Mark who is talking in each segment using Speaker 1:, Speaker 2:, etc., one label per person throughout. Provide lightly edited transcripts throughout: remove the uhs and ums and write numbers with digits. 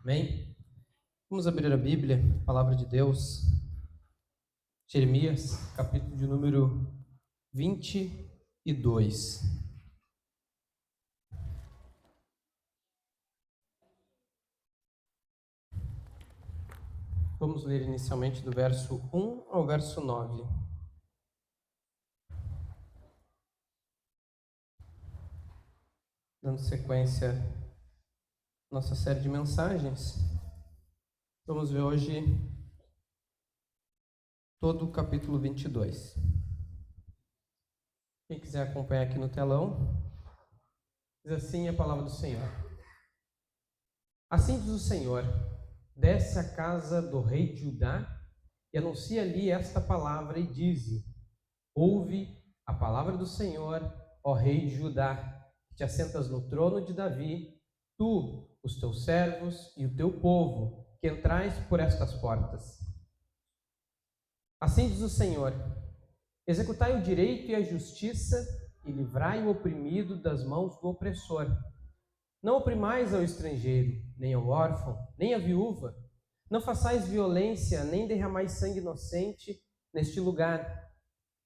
Speaker 1: Amém? Vamos abrir a Bíblia, a palavra de Deus, Jeremias, capítulo de número 22. Vamos ler inicialmente do verso 1 ao verso 9. Dando sequência à nossa série de mensagens, vamos ver hoje todo o capítulo 22. Quem quiser acompanhar aqui no telão, diz assim a palavra do Senhor. Assim diz o Senhor: desce à casa do rei de Judá e anuncia ali esta palavra e dize: ouve a palavra do Senhor, ó rei de Judá, que te assentas no trono de Davi, tu, os teus servos e o teu povo, que entrais por estas portas. Assim diz o Senhor: executai o direito e a justiça e livrai o oprimido das mãos do opressor. Não oprimais ao estrangeiro, nem ao órfão, nem à viúva. Não façais violência, nem derramais sangue inocente neste lugar.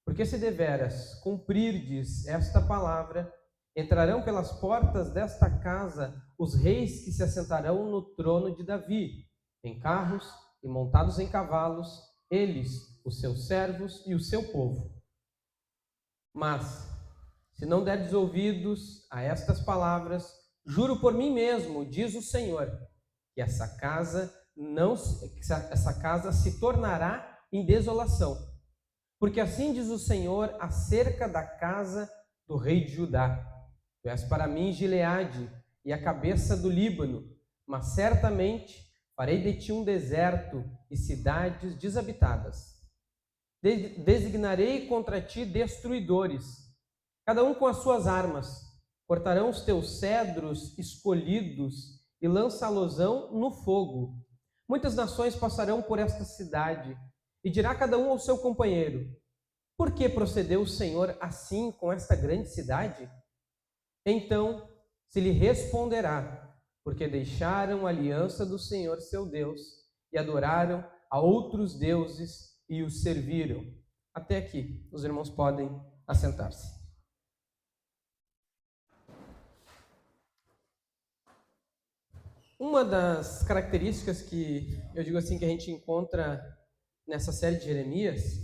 Speaker 1: Porque se deveras cumprirdes esta palavra, entrarão pelas portas desta casa os reis que se assentarão no trono de Davi, em carros e montados em cavalos, eles, os seus servos e o seu povo. Mas, se não derdes ouvidos a estas palavras, juro por mim mesmo, diz o Senhor, que essa casa se tornará em desolação. Porque assim diz o Senhor acerca da casa do rei de Judá: tu és para mim Gileade e a cabeça do Líbano, mas certamente farei de ti um deserto e cidades desabitadas. Designarei contra ti destruidores, cada um com as suas armas. Cortarão os teus cedros escolhidos e lançá-los-ão no fogo. Muitas nações passarão por esta cidade, e dirá cada um ao seu companheiro: por que procedeu o Senhor assim com esta grande cidade? Então se lhe responderá: porque deixaram a aliança do Senhor seu Deus, e adoraram a outros deuses e os serviram. Até aqui, os irmãos podem assentar-se. Uma das características que eu digo assim que a gente encontra nessa série de Jeremias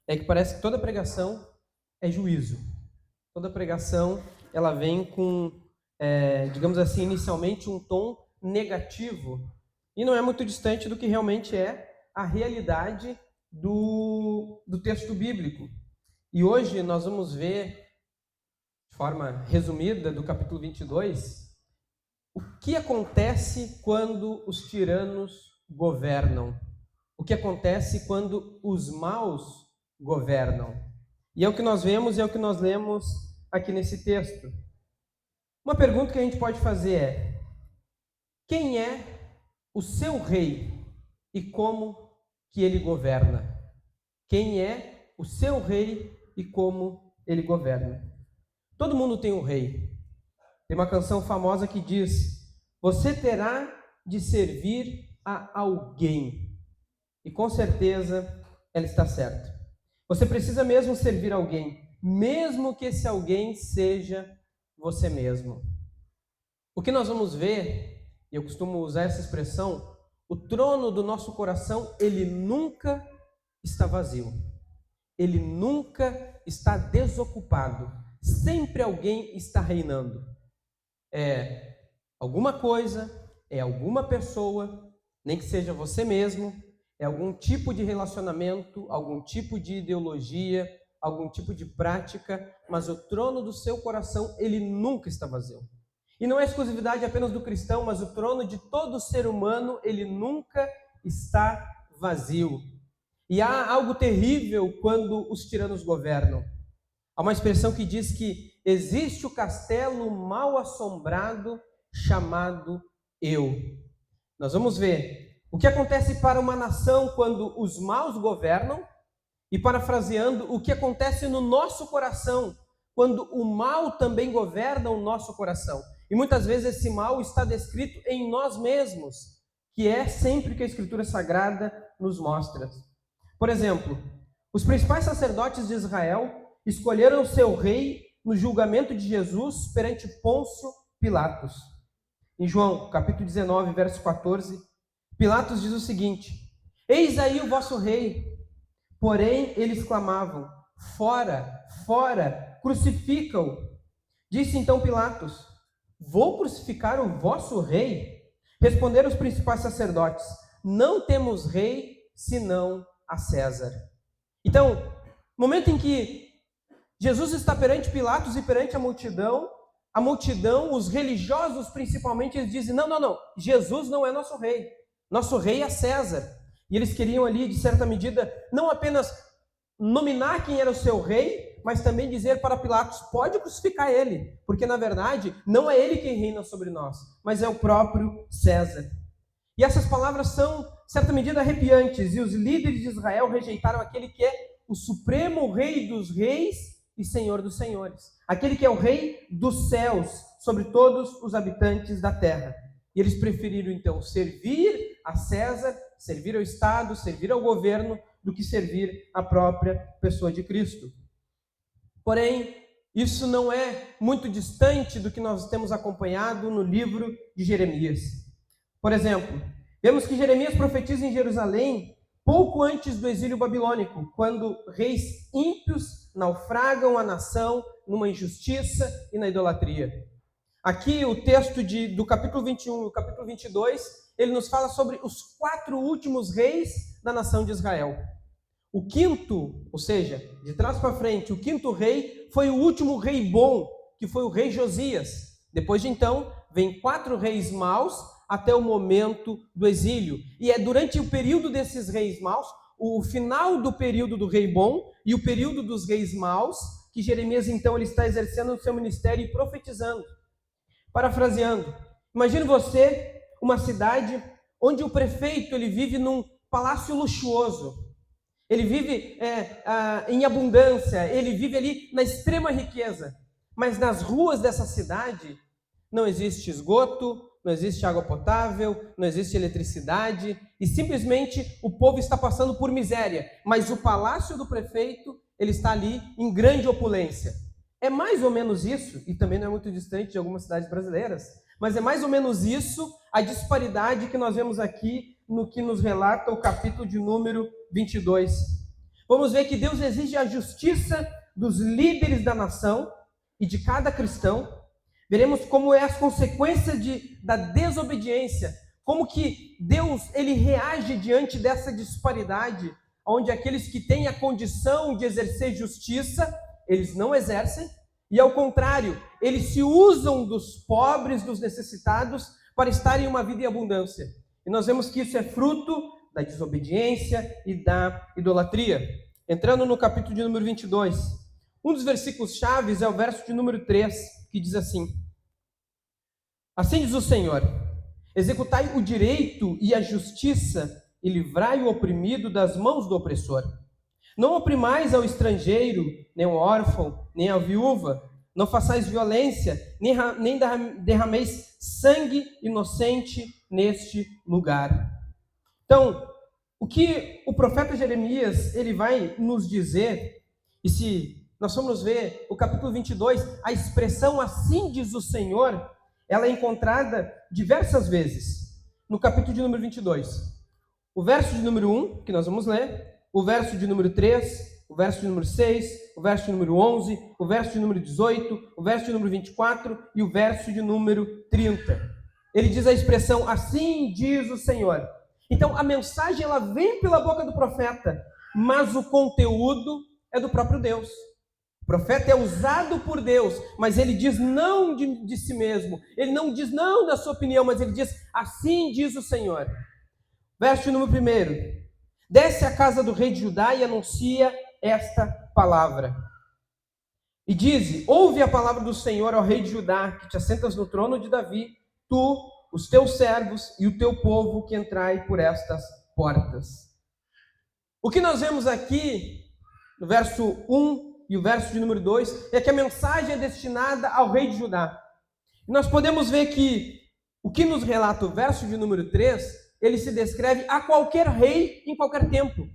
Speaker 1: é que parece que toda pregação é juízo. Toda pregação ela vem com, digamos assim, inicialmente um tom negativo, e não é muito distante do que realmente é a realidade do texto bíblico. E hoje nós vamos ver, de forma resumida, do capítulo 22, o que acontece quando os tiranos governam? O que acontece quando os maus governam? E é o que nós vemos e é o que nós lemos aqui nesse texto. Uma pergunta que a gente pode fazer é: quem é o seu rei e como que ele governa? Quem é o seu rei e como ele governa? Todo mundo tem um rei. Tem uma canção famosa que diz: você terá de servir a alguém. E com certeza ela está certa. Você precisa mesmo servir alguém, mesmo que esse alguém seja você mesmo. O que nós vamos ver, e eu costumo usar essa expressão, o trono do nosso coração, ele nunca está vazio. Ele nunca está desocupado. Sempre alguém está reinando. É alguma coisa, é alguma pessoa, nem que seja você mesmo, é algum tipo de relacionamento, algum tipo de ideologia, algum tipo de prática, mas o trono do seu coração, ele nunca está vazio. E não é exclusividade apenas do cristão, mas o trono de todo ser humano, ele nunca está vazio. E há algo terrível quando os tiranos governam. Há uma expressão que diz que existe o castelo mal assombrado chamado eu. Nós vamos ver o que acontece para uma nação quando os maus governam e, parafraseando, o que acontece no nosso coração quando o mal também governa o nosso coração. E muitas vezes esse mal está descrito em nós mesmos. que é sempre que a Escritura Sagrada nos mostra. Por exemplo, os principais sacerdotes de Israel escolheram seu rei no julgamento de Jesus perante Pôncio Pilatos. Em João, capítulo 19, verso 14, Pilatos diz o seguinte: eis aí o vosso rei. Porém, eles clamavam: fora, fora, crucifica-o. Disse então Pilatos: vou crucificar o vosso rei? Responderam os principais sacerdotes: não temos rei senão a César. Então, no momento em que Jesus está perante Pilatos e perante a multidão, os religiosos principalmente, eles dizem: não, Jesus não é nosso rei é César. E eles queriam ali, de certa medida, não apenas nominar quem era o seu rei, mas também dizer para Pilatos: pode crucificar ele, porque na verdade não é ele quem reina sobre nós, mas é o próprio César. E essas palavras são, de certa medida, arrepiantes, e os líderes de Israel rejeitaram aquele que é o supremo rei dos reis e senhor dos senhores, aquele que é o rei dos céus, sobre todos os habitantes da terra. E eles preferiram então servir a César, servir ao Estado, servir ao governo, do que servir a própria pessoa de Cristo. Porém, isso não é muito distante do que nós temos acompanhado no livro de Jeremias. Por exemplo, vemos que Jeremias profetiza em Jerusalém pouco antes do exílio babilônico, quando reis ímpios naufragam a nação numa injustiça e na idolatria. Aqui o texto do capítulo 21 e o capítulo 22, ele nos fala sobre os 4 últimos reis da nação de Israel. O quinto, ou seja, de trás para frente, o quinto rei foi o último rei bom, que foi o rei Josias. Depois de então, vem 4 reis maus até o momento do exílio. E é durante o período desses reis maus, o final do período do rei bom e o período dos reis maus, que Jeremias então ele está exercendo o seu ministério e profetizando. Parafraseando, imagine você uma cidade onde o prefeito ele vive num palácio luxuoso, ele vive em abundância, ele vive ali na extrema riqueza, mas nas ruas dessa cidade não existe esgoto, não existe água potável, não existe eletricidade, e simplesmente o povo está passando por miséria, mas o palácio do prefeito ele está ali em grande opulência. É mais ou menos isso, e também não é muito distante de algumas cidades brasileiras, mas é mais ou menos isso a disparidade que nós vemos aqui no que nos relata o capítulo de número 22. Vamos ver que Deus exige a justiça dos líderes da nação e de cada cristão. Veremos como é as consequências da desobediência, como que Deus ele reage diante dessa disparidade, onde aqueles que têm a condição de exercer justiça, eles não exercem, e ao contrário, eles se usam dos pobres, dos necessitados, para estarem em uma vida em abundância. E nós vemos que isso é fruto da desobediência e da idolatria. Entrando no capítulo de número 22, um dos versículos chaves é o verso de número 3, que diz assim: assim diz o Senhor, executai o direito e a justiça, e livrai o oprimido das mãos do opressor. Não oprimais ao estrangeiro, nem ao órfão, nem à viúva. Não façais violência, nem derrameis sangue inocente neste lugar. Então, o que o profeta Jeremias ele vai nos dizer, e se nós formos ver o capítulo 22, a expressão assim diz o Senhor, ela é encontrada diversas vezes no capítulo de número 22. O verso de número 1, que nós vamos ler, o verso de número 3, o verso de número 6, o verso de número 11, o verso de número 18, o verso de número 24 e o verso de número 30. Ele diz a expressão, assim diz o Senhor. Então, a mensagem ela vem pela boca do profeta, mas o conteúdo é do próprio Deus. O profeta é usado por Deus, mas ele diz não de si mesmo. Ele não diz não da sua opinião, mas ele diz, assim diz o Senhor. Verso número 1. Desce à casa do rei de Judá e anuncia esta palavra. E diz, ouve a palavra do Senhor ao rei de Judá, que te assentas no trono de Davi, tu, os teus servos e o teu povo que entrai por estas portas. O que nós vemos aqui, no verso 1 e o verso de número 2, é que a mensagem é destinada ao rei de Judá. E nós podemos ver que o que nos relata o verso de número 3 ele se descreve a qualquer rei em qualquer tempo.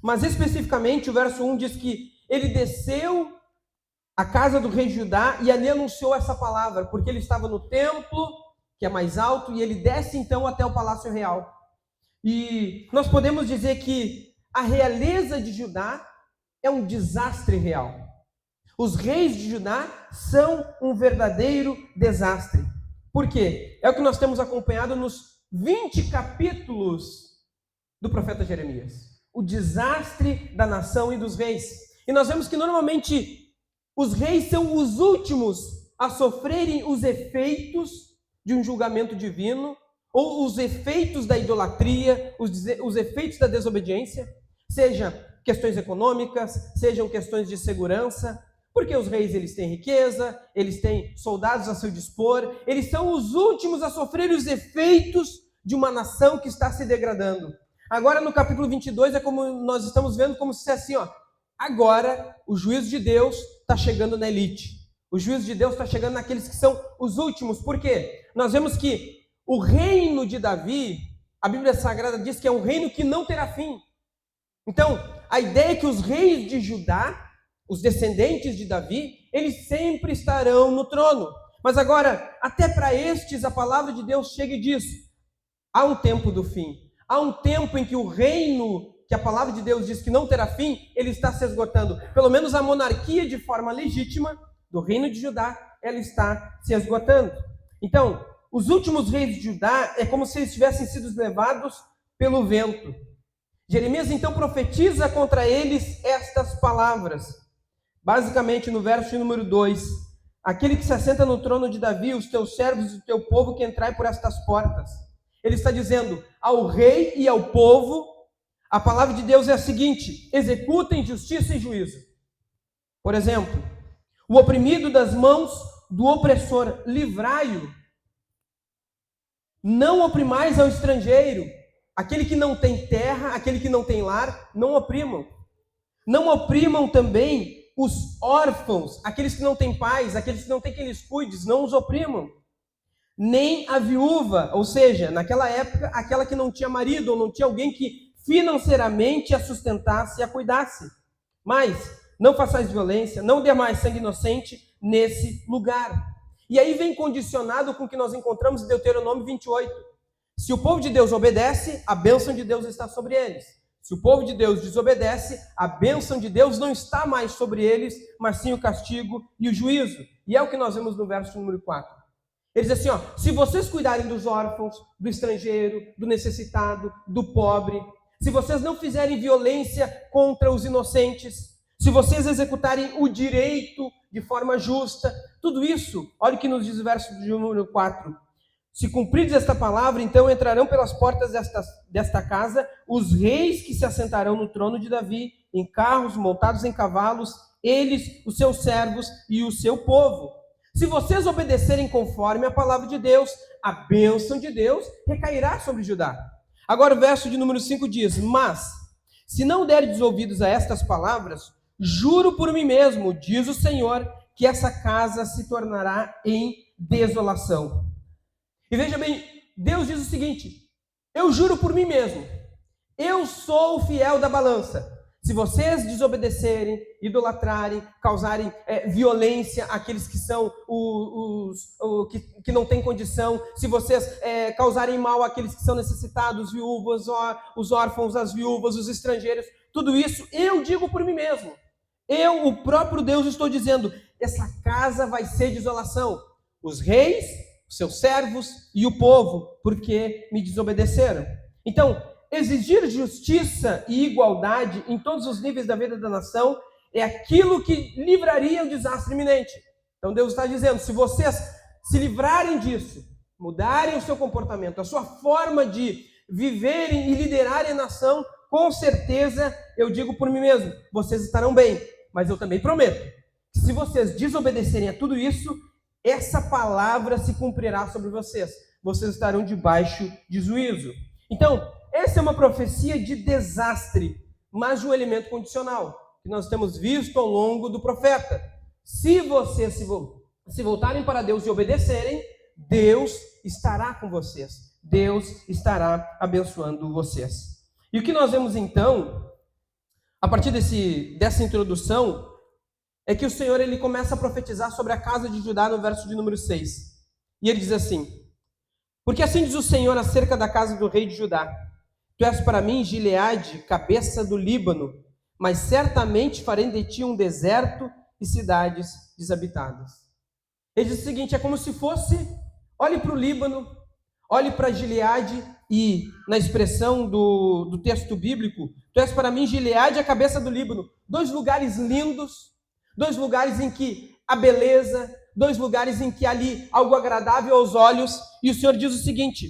Speaker 1: Mas especificamente o verso 1 diz que ele desceu à casa do rei de Judá e ali anunciou essa palavra, porque ele estava no templo, que é mais alto, e ele desce então até o palácio real. E nós podemos dizer que a realeza de Judá é um desastre real. Os reis de Judá são um verdadeiro desastre. Por quê? É o que nós temos acompanhado nos 20 capítulos do profeta Jeremias. O desastre da nação e dos reis. E nós vemos que normalmente os reis são os últimos a sofrerem os efeitos de um julgamento divino, ou os efeitos da idolatria, os efeitos da desobediência, seja questões econômicas, sejam questões de segurança, porque os reis eles têm riqueza, eles têm soldados a seu dispor, eles são os últimos a sofrer os efeitos de uma nação que está se degradando. Agora no capítulo 22 é como nós estamos vendo, como se fosse assim, agora o juízo de Deus está chegando na elite. O juízo de Deus está chegando naqueles que são os últimos. Por quê? Nós vemos que o reino de Davi, a Bíblia Sagrada diz que é um reino que não terá fim. Então, a ideia é que os reis de Judá, os descendentes de Davi, eles sempre estarão no trono. Mas agora, até para estes, a palavra de Deus chega e diz, há um tempo do fim. Há um tempo em que o reino, que a palavra de Deus diz que não terá fim, ele está se esgotando. Pelo menos a monarquia de forma legítima do reino de Judá, ela está se esgotando. Então, os últimos reis de Judá é como se eles tivessem sido levados pelo vento. Jeremias então profetiza contra eles estas palavras. Basicamente no verso número 2, aquele que se assenta no trono de Davi, os teus servos e o teu povo que entrai por estas portas. Ele está dizendo ao rei e ao povo, a palavra de Deus é a seguinte: executem justiça e juízo. Por exemplo, o oprimido das mãos do opressor, livrai-o. Não oprimais ao estrangeiro, aquele que não tem terra, aquele que não tem lar, não oprimam. Não oprimam também os órfãos, aqueles que não têm pais, aqueles que não têm quem lhes cuide, não os oprimam. Nem a viúva, ou seja, naquela época, aquela que não tinha marido ou não tinha alguém que financeiramente a sustentasse e a cuidasse. Mas não façais violência, não dê mais sangue inocente nesse lugar. E aí vem condicionado com o que nós encontramos em Deuteronômio 28. Se o povo de Deus obedece, a bênção de Deus está sobre eles. Se o povo de Deus desobedece, a bênção de Deus não está mais sobre eles, mas sim o castigo e o juízo. E é o que nós vemos no verso número 4. Ele diz assim, se vocês cuidarem dos órfãos, do estrangeiro, do necessitado, do pobre, se vocês não fizerem violência contra os inocentes, se vocês executarem o direito de forma justa, tudo isso, olha o que nos diz o verso número 4. Se cumprides esta palavra, então entrarão pelas portas desta casa os reis que se assentarão no trono de Davi, em carros montados em cavalos, eles, os seus servos e o seu povo. Se vocês obedecerem conforme a palavra de Deus, a bênção de Deus recairá sobre Judá. Agora o verso de número 5 diz, mas, se não derdes ouvidos a estas palavras, juro por mim mesmo, diz o Senhor, que essa casa se tornará em desolação. E veja bem, Deus diz o seguinte, eu juro por mim mesmo, eu sou o fiel da balança. Se vocês desobedecerem, idolatrarem, causarem violência àqueles que são que não têm condição, se vocês causarem mal àqueles que são necessitados, viúvas, os órfãos, as viúvas, os estrangeiros, tudo isso eu digo por mim mesmo. Eu, o próprio Deus, estou dizendo, essa casa vai ser desolação. Os reis, os seus servos e o povo, porque me desobedeceram. Então, exigir justiça e igualdade em todos os níveis da vida da nação é aquilo que livraria o desastre iminente. Então Deus está dizendo, se vocês se livrarem disso, mudarem o seu comportamento, a sua forma de viverem e liderarem a nação, com certeza, eu digo por mim mesmo, vocês estarão bem. Mas eu também prometo, que se vocês desobedecerem a tudo isso, essa palavra se cumprirá sobre vocês. Vocês estarão debaixo de juízo. Então, essa é uma profecia de desastre, mas de um elemento condicional, que nós temos visto ao longo do profeta. Se vocês se voltarem para Deus e obedecerem, Deus estará com vocês. Deus estará abençoando vocês. E o que nós vemos então, a partir dessa introdução, é que o Senhor ele começa a profetizar sobre a casa de Judá no verso de número 6. E ele diz assim: porque assim diz o Senhor acerca da casa do rei de Judá: tu és para mim Gileade, cabeça do Líbano, mas certamente farei de ti um deserto e cidades desabitadas. Ele diz o seguinte: é como se fosse, olhe para o Líbano, olhe para Gileade, e na expressão do texto bíblico, tu és para mim Gileade, a cabeça do Líbano. Dois lugares lindos, dois lugares em que a beleza, dois lugares em que ali algo agradável aos olhos, e o Senhor diz o seguinte: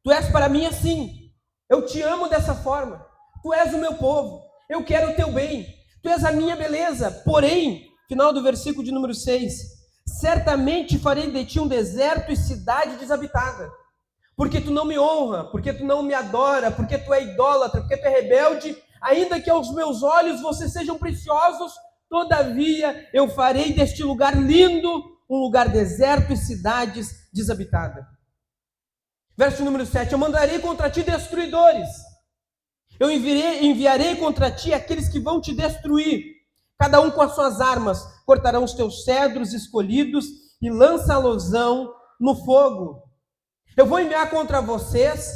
Speaker 1: tu és para mim assim, eu te amo dessa forma, tu és o meu povo, eu quero o teu bem, tu és a minha beleza, porém, final do versículo de número 6, certamente farei de ti um deserto e cidade desabitada, porque tu não me honra, porque tu não me adora, porque tu é idólatra, porque tu é rebelde, ainda que aos meus olhos vocês sejam preciosos, todavia eu farei deste lugar lindo um lugar deserto e cidades desabitadas. Verso número 7, eu mandarei contra ti destruidores, eu enviarei contra ti aqueles que vão te destruir, cada um com as suas armas, cortarão os teus cedros escolhidos e lança-losão no fogo. Eu vou enviar contra vocês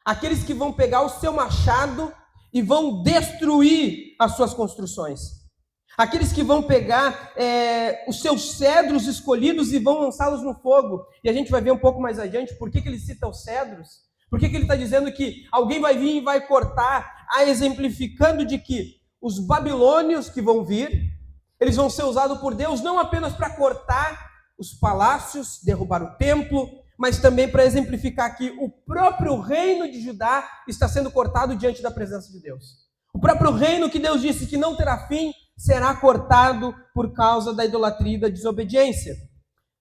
Speaker 1: aqueles que vão pegar o seu machado e vão destruir as suas construções. Aqueles que vão pegar os seus cedros escolhidos e vão lançá-los no fogo. E a gente vai ver um pouco mais adiante por que ele cita os cedros. Por que ele está dizendo que alguém vai vir e vai cortar, exemplificando de que os babilônios que vão vir, eles vão ser usados por Deus não apenas para cortar os palácios, derrubar o templo, mas também para exemplificar que o próprio reino de Judá está sendo cortado diante da presença de Deus. O próprio reino que Deus disse que não terá fim, será cortado por causa da idolatria e da desobediência.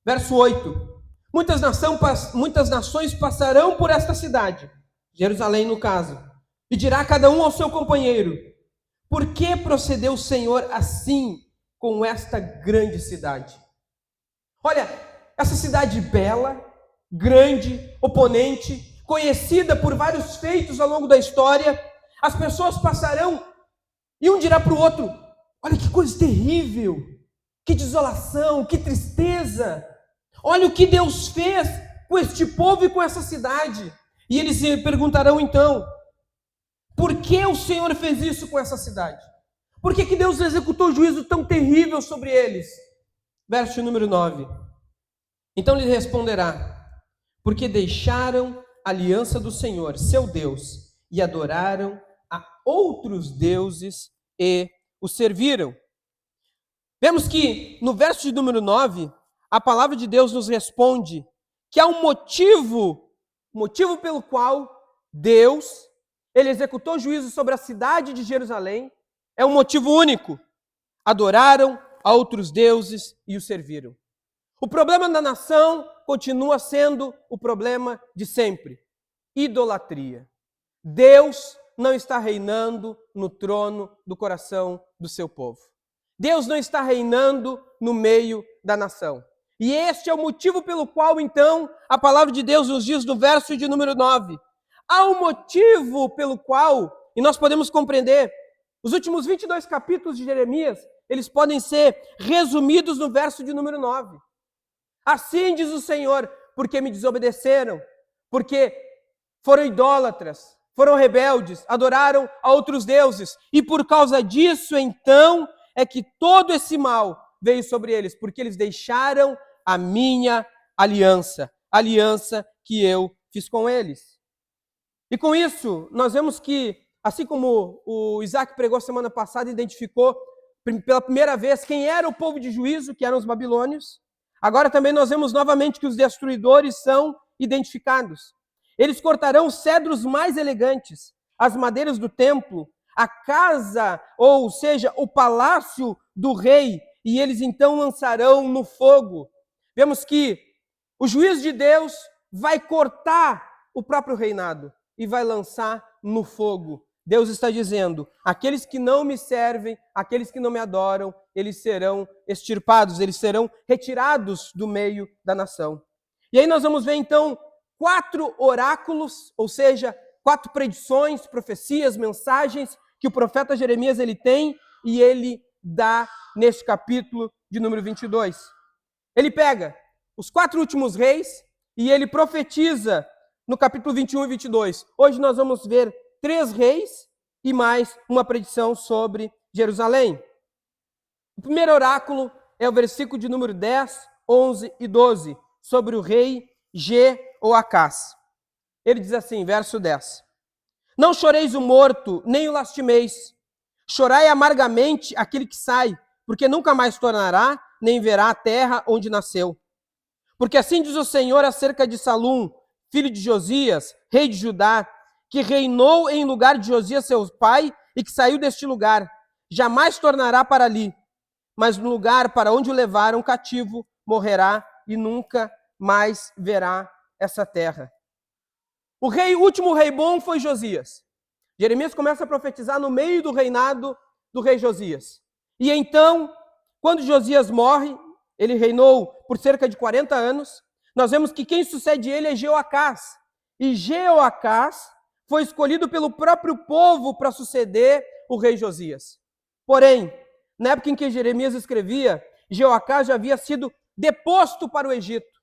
Speaker 1: Verso 8. Muitas nações passarão por esta cidade, Jerusalém no caso, e dirá cada um ao seu companheiro: por que procedeu o Senhor assim com esta grande cidade? Olha, essa cidade bela, grande, oponente, conhecida por vários feitos ao longo da história, as pessoas passarão e um dirá para o outro: olha que coisa terrível, que desolação, que tristeza, olha o que Deus fez com este povo e com essa cidade. E eles se perguntarão então: por que o Senhor fez isso com essa cidade? Por que Deus executou juízo tão terrível sobre eles? Verso número 9. Então lhe responderá: porque deixaram a aliança do Senhor, seu Deus, e adoraram a outros deuses e os serviram. Vemos que no verso de número 9, a palavra de Deus nos responde que há um motivo pelo qual Deus, ele executou juízo sobre a cidade de Jerusalém, é um motivo único: adoraram a outros deuses e os serviram. O problema da nação continua sendo o problema de sempre: idolatria. Deus não está reinando no trono do coração do seu povo. Deus não está reinando no meio da nação. E este é o motivo pelo qual, então, a palavra de Deus nos diz no verso de número 9. Há um motivo pelo qual, e nós podemos compreender, os últimos 22 capítulos de Jeremias, eles podem ser resumidos no verso de número 9. Assim diz o Senhor: porque me desobedeceram, porque foram idólatras, foram rebeldes, adoraram a outros deuses, e por causa disso, então, é que todo esse mal veio sobre eles, porque eles deixaram a minha aliança, a aliança que eu fiz com eles. E com isso, nós vemos que, assim como o Isaac pregou semana passada, identificou pela primeira vez quem era o povo de juízo, que eram os babilônios, agora também nós vemos novamente que os destruidores são identificados. Eles cortarão os cedros mais elegantes, as madeiras do templo, a casa, ou seja, o palácio do rei, e eles então lançarão no fogo. Vemos que o juízo de Deus vai cortar o próprio reinado e vai lançar no fogo. Deus está dizendo: aqueles que não me servem, aqueles que não me adoram, eles serão extirpados, eles serão retirados do meio da nação. E aí nós vamos ver então 4 oráculos, ou seja, 4 predições, profecias, mensagens que o profeta Jeremias ele tem e ele dá neste capítulo de número 22. Ele pega os 4 últimos reis e ele profetiza no capítulo 21 e 22. Hoje nós vamos ver 3 reis e mais uma predição sobre Jerusalém. O primeiro oráculo é o versículo de número 10, 11 e 12, sobre o rei Jeoacás. Ele diz assim, verso 10. Não choreis o morto, nem o lastimeis. Chorai amargamente aquele que sai, porque nunca mais tornará, nem verá a terra onde nasceu. Porque assim diz o Senhor acerca de Salum, filho de Josias, rei de Judá, que reinou em lugar de Josias, seu pai, e que saiu deste lugar. Jamais tornará para ali, mas no lugar para onde o levaram cativo, morrerá e nunca mais verá essa terra. O último rei bom foi Josias. Jeremias começa a profetizar no meio do reinado do rei Josias. E então, quando Josias morre, ele reinou por cerca de 40 anos, nós vemos que quem sucede ele é Jeoacás. E Jeoacás foi escolhido pelo próprio povo para suceder o rei Josias. Porém, na época em que Jeremias escrevia, Jeoacás já havia sido deposto para o Egito.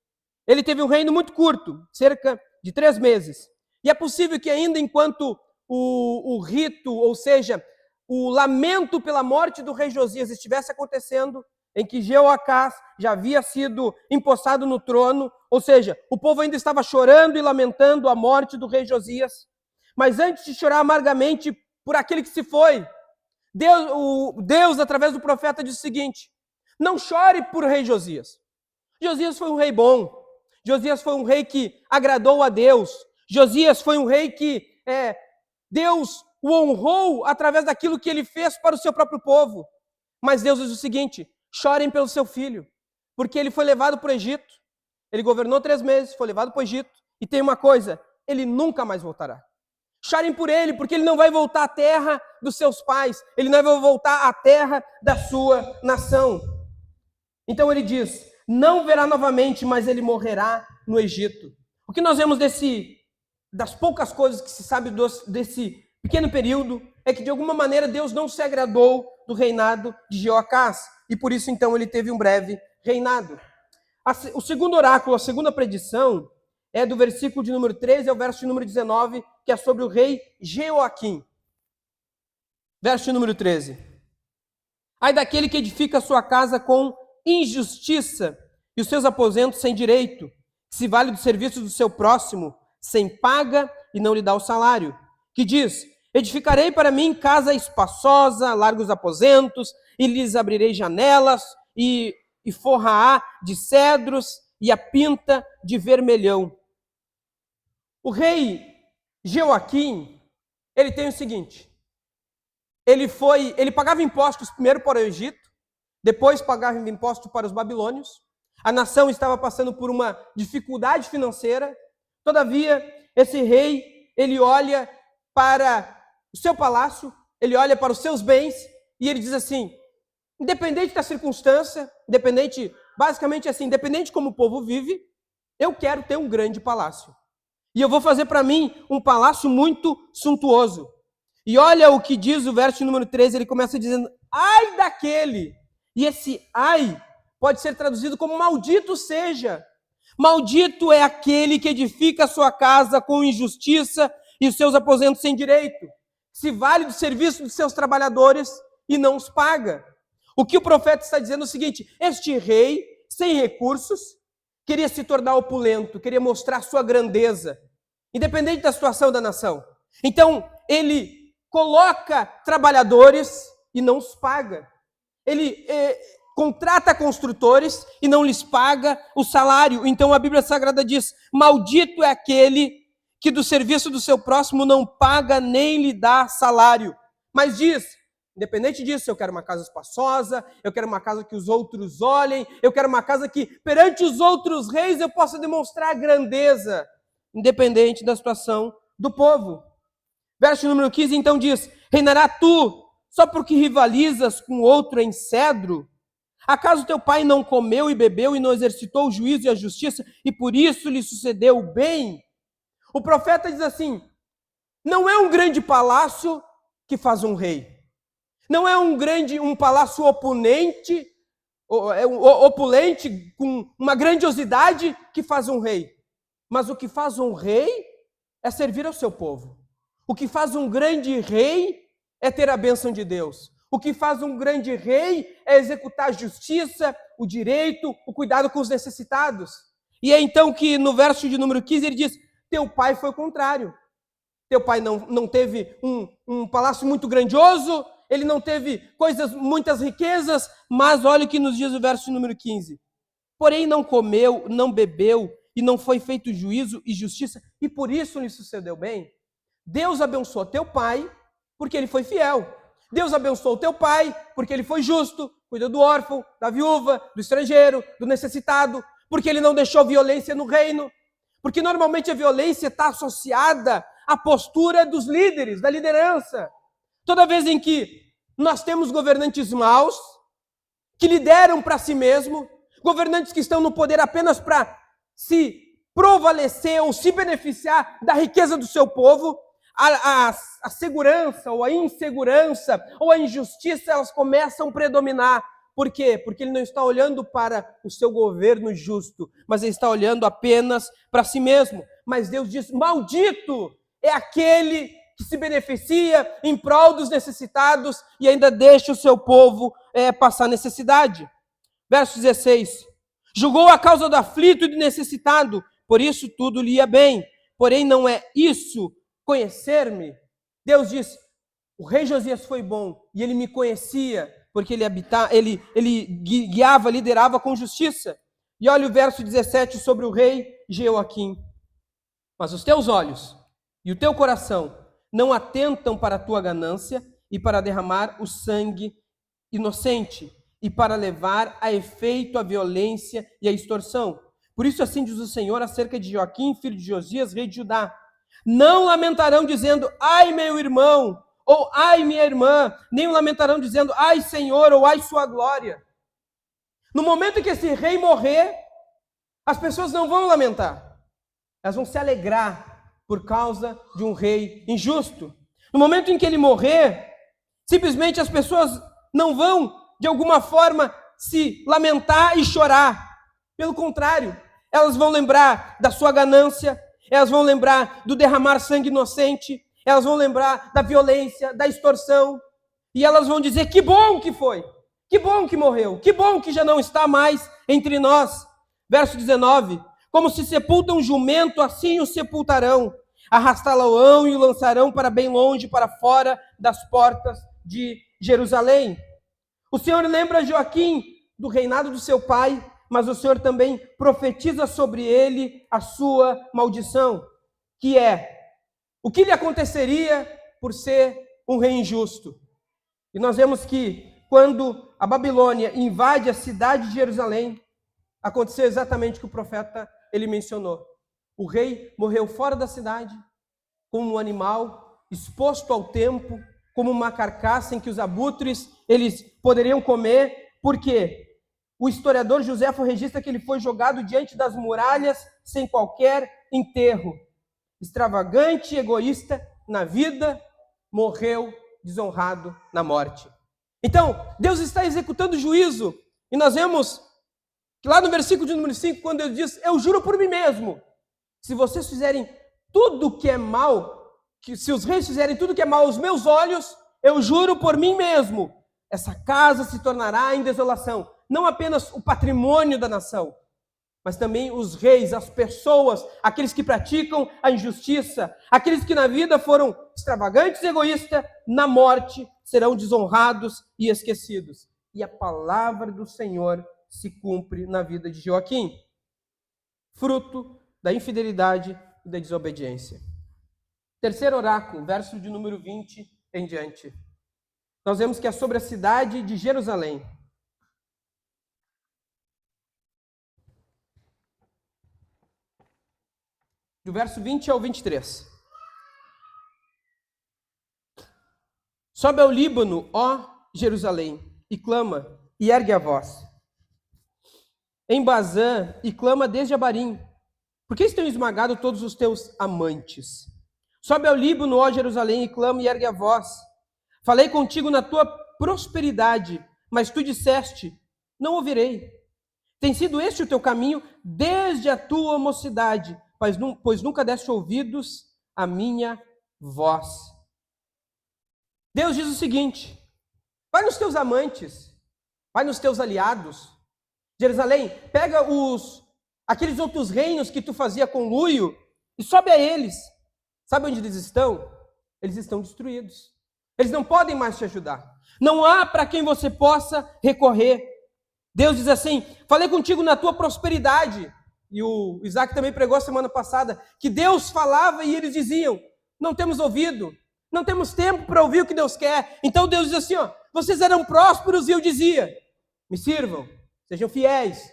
Speaker 1: Ele teve um reino muito curto, cerca de 3 meses. E é possível que ainda enquanto o rito, ou seja, o lamento pela morte do rei Josias estivesse acontecendo, em que Jeoacás já havia sido empossado no trono, ou seja, o povo ainda estava chorando e lamentando a morte do rei Josias. Mas antes de chorar amargamente por aquele que se foi, Deus, através do profeta, disse o seguinte: não chore por rei Josias. Josias foi um rei bom. Josias foi um rei que agradou a Deus. Josias foi um rei que Deus o honrou através daquilo que ele fez para o seu próprio povo. Mas Deus diz o seguinte: chorem pelo seu filho, porque ele foi levado para o Egito. Ele governou 3 meses, foi levado para o Egito. E tem uma coisa, ele nunca mais voltará. Chorem por ele, porque ele não vai voltar à terra dos seus pais. Ele não vai voltar à terra da sua nação. Então ele diz, não verá novamente, mas ele morrerá no Egito. O que nós vemos das poucas coisas que se sabe desse pequeno período, é que de alguma maneira Deus não se agradou do reinado de Jeoacás. E por isso então ele teve um breve reinado. O segundo oráculo, a segunda predição, é do versículo de número 13 ao verso de número 19, que é sobre o rei Jeoaquim. Verso de número 13. Ai daquele que edifica a sua casa com injustiça e os seus aposentos sem direito, que se vale do serviço do seu próximo, sem paga e não lhe dá o salário. Que diz, edificarei para mim casa espaçosa, largos aposentos, e lhes abrirei janelas, e forrará de cedros, e a pinta de vermelhão. O rei Jeoaquim, ele tem o seguinte, ele pagava impostos primeiro para o Egito, depois pagava impostos para os babilônios. A nação estava passando por uma dificuldade financeira. Todavia, esse rei, ele olha para o seu palácio, ele olha para os seus bens e ele diz assim, independente da circunstância, basicamente assim, independente de como o povo vive, eu quero ter um grande palácio. E eu vou fazer para mim um palácio muito suntuoso. E olha o que diz o verso número 13, ele começa dizendo, ai daquele. E esse ai pode ser traduzido como maldito seja. Maldito é aquele que edifica a sua casa com injustiça e os seus aposentos sem direito. Se vale do serviço dos seus trabalhadores e não os paga. O que o profeta está dizendo é o seguinte, este rei, sem recursos, queria se tornar opulento, queria mostrar sua grandeza, independente da situação da nação. Então, ele coloca trabalhadores e não os paga. Ele contrata construtores e não lhes paga o salário. Então, a Bíblia Sagrada diz, maldito é aquele que do serviço do seu próximo não paga nem lhe dá salário. Mas diz, independente disso, eu quero uma casa espaçosa, eu quero uma casa que os outros olhem, eu quero uma casa que perante os outros reis eu possa demonstrar grandeza, independente da situação do povo. Verso número 15 então diz, reinará tu só porque rivalizas com outro em cedro? Acaso teu pai não comeu e bebeu e não exercitou o juízo e a justiça e por isso lhe sucedeu o bem? O profeta diz assim: não é um grande palácio que faz um rei. Não é um palácio opulente com uma grandiosidade que faz um rei. Mas o que faz um rei é servir ao seu povo. O que faz um grande rei é ter a bênção de Deus. O que faz um grande rei é executar a justiça, o direito, o cuidado com os necessitados. E é então que no verso de número 15 ele diz: teu pai foi o contrário. Teu pai não teve um palácio muito grandioso, ele não teve muitas riquezas, mas olha o que nos diz o verso número 15. Porém não comeu, não bebeu, e não foi feito juízo e justiça, e por isso lhe sucedeu bem. Deus abençoou teu pai, porque ele foi fiel. Deus abençoou teu pai, porque ele foi justo, cuidou do órfão, da viúva, do estrangeiro, do necessitado, porque ele não deixou violência no reino. Porque normalmente a violência está associada à postura dos líderes, da liderança. Toda vez em que nós temos governantes maus, que lideram para si mesmo, governantes que estão no poder apenas para se prevalecer ou se beneficiar da riqueza do seu povo, a segurança ou a insegurança ou a injustiça, elas começam a predominar. Por quê? Porque ele não está olhando para o seu governo justo, mas ele está olhando apenas para si mesmo. Mas Deus diz: maldito é aquele que se beneficia em prol dos necessitados e ainda deixa o seu povo passar necessidade. Verso 16. Julgou a causa do aflito e do necessitado, por isso tudo lhe ia bem. Porém não é isso conhecer-me. Deus diz: o rei Josias foi bom e ele me conhecia, porque ele guiava, liderava com justiça. E olha o verso 17 sobre o rei Jeoaquim. Mas os teus olhos e o teu coração não atentam para a tua ganância e para derramar o sangue inocente e para levar a efeito a violência e a extorsão. Por isso assim diz o Senhor acerca de Joaquim, filho de Josias, rei de Judá: não lamentarão dizendo: ai meu irmão, ou ai minha irmã, nem lamentarão dizendo: ai Senhor, ou ai sua glória. No momento em que esse rei morrer, as pessoas não vão lamentar, elas vão se alegrar por causa de um rei injusto. No momento em que ele morrer, simplesmente as pessoas não vão, de alguma forma, se lamentar e chorar. Pelo contrário, elas vão lembrar da sua ganância, elas vão lembrar do derramar sangue inocente, elas vão lembrar da violência, da extorsão, e elas vão dizer: que bom que foi, que bom que morreu, que bom que já não está mais entre nós. Verso 19: como se sepultam um jumento, assim o sepultarão, arrastá-lo-ão e o lançarão para bem longe, para fora das portas de Jerusalém. O Senhor lembra Joaquim do reinado do seu pai, mas o Senhor também profetiza sobre ele a sua maldição, que é o que lhe aconteceria por ser um rei injusto. E nós vemos que quando a Babilônia invade a cidade de Jerusalém, aconteceu exatamente o que o profeta ele mencionou. O rei morreu fora da cidade, como um animal exposto ao tempo, como uma carcaça em que os abutres eles poderiam comer. Por quê? O historiador Joséfo registra que ele foi jogado diante das muralhas sem qualquer enterro. Extravagante e egoísta na vida, morreu desonrado na morte. Então, Deus está executando juízo. E nós vemos que lá no versículo de número 5, quando Deus diz: eu juro por mim mesmo, se vocês fizerem tudo que é mal, se os reis fizerem tudo que é mal aos meus olhos, eu juro por mim mesmo, essa casa se tornará em desolação. Não apenas o patrimônio da nação, mas também os reis, as pessoas, aqueles que praticam a injustiça, aqueles que na vida foram extravagantes e egoístas, na morte serão desonrados e esquecidos. E a palavra do Senhor se cumpre na vida de Joaquim, fruto da infidelidade e da desobediência. Terceiro oráculo, verso de número 20 em diante. Nós vemos que é sobre a cidade de Jerusalém. Do verso 20 ao 23. Sobe ao Líbano, ó Jerusalém, e clama, e ergue a voz. Em Bazã, e clama desde Abarim. Por que estão esmagados todos os teus amantes? Sobe ao Líbano, ó Jerusalém, e clama e ergue a voz. Falei contigo na tua prosperidade, mas tu disseste, não ouvirei. Tem sido este o teu caminho desde a tua mocidade, pois nunca deste ouvidos à minha voz. Deus diz o seguinte: vai nos teus amantes, vai nos teus aliados. Jerusalém, pega aqueles outros reinos que tu fazia conluio e sobe a eles. Sabe onde eles estão? Eles estão destruídos. Eles não podem mais te ajudar. Não há para quem você possa recorrer. Deus diz assim: falei contigo na tua prosperidade. E o Isaac também pregou semana passada que Deus falava e eles diziam: não temos ouvido, não temos tempo para ouvir o que Deus quer. Então Deus diz assim: ó, vocês eram prósperos, e eu dizia: me sirvam, sejam fiéis,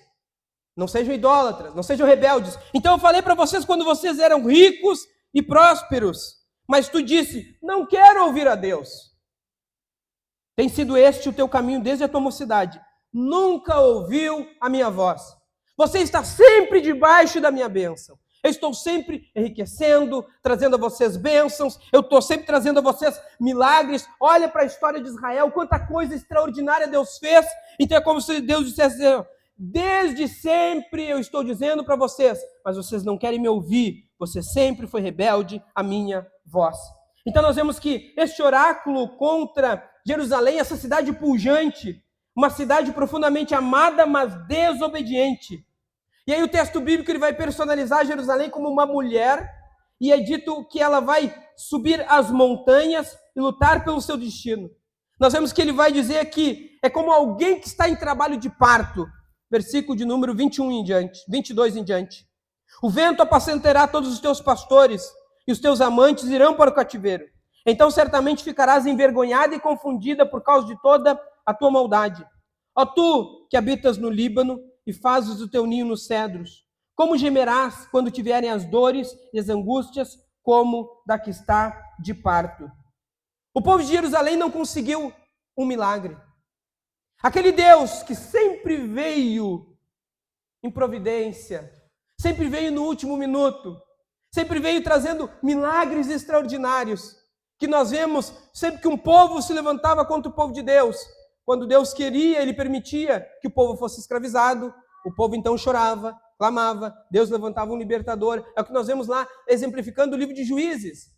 Speaker 1: não sejam idólatras, não sejam rebeldes. Então eu falei para vocês quando vocês eram ricos e prósperos, mas tu disse: não quero ouvir a Deus. Tem sido este o teu caminho desde a tua mocidade. Nunca ouviu a minha voz. Você está sempre debaixo da minha bênção. Eu estou sempre enriquecendo, trazendo a vocês bênçãos. Eu estou sempre trazendo a vocês milagres. Olha para a história de Israel, quanta coisa extraordinária Deus fez. Então é como se Deus dissesse: desde sempre eu estou dizendo para vocês, mas vocês não querem me ouvir. Você sempre foi rebelde à minha voz. Então nós vemos que este oráculo contra Jerusalém, essa cidade pujante, uma cidade profundamente amada, mas desobediente. E aí o texto bíblico ele vai personalizar Jerusalém como uma mulher, e é dito que ela vai subir as montanhas e lutar pelo seu destino. Nós vemos que ele vai dizer que é como alguém que está em trabalho de parto. Versículo de número 21 em diante, 22 em diante. O vento apacentará todos os teus pastores, e os teus amantes irão para o cativeiro. Então certamente ficarás envergonhada e confundida por causa de toda a tua maldade. Ó tu que habitas no Líbano e fazes o teu ninho nos cedros, como gemerás quando te vierem as dores e as angústias, como da que está de parto. O povo de Jerusalém não conseguiu um milagre. Aquele Deus que sempre veio em providência, sempre veio no último minuto, sempre veio trazendo milagres extraordinários, que nós vemos sempre que um povo se levantava contra o povo de Deus. Quando Deus queria, Ele permitia que o povo fosse escravizado, o povo então chorava, clamava, Deus levantava um libertador. É o que nós vemos lá, exemplificando o livro de Juízes.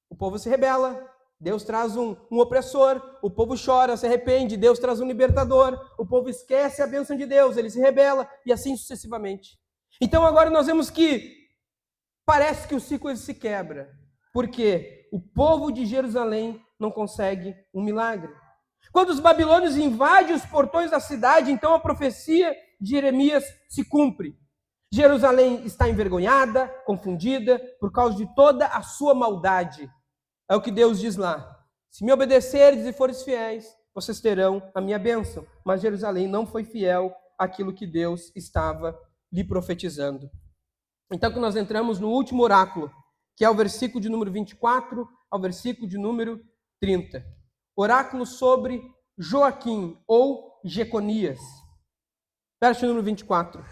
Speaker 1: O povo se rebela, Deus traz um opressor, o povo chora, se arrepende, Deus traz um libertador, o povo esquece a bênção de Deus, ele se rebela, e assim sucessivamente. Então agora nós vemos que parece que o ciclo se quebra, porque o povo de Jerusalém não consegue um milagre. Quando os babilônios invadem os portões da cidade, então a profecia de Jeremias se cumpre. Jerusalém está envergonhada, confundida, por causa de toda a sua maldade. É o que Deus diz lá: se me obedecerdes e fores fiéis, vocês terão a minha bênção. Mas Jerusalém não foi fiel àquilo que Deus estava lhe profetizando. Então que nós entramos no último oráculo, que é o versículo de número 24 ao versículo de número 30. Oráculo sobre Joaquim ou Jeconias. Verso número 24.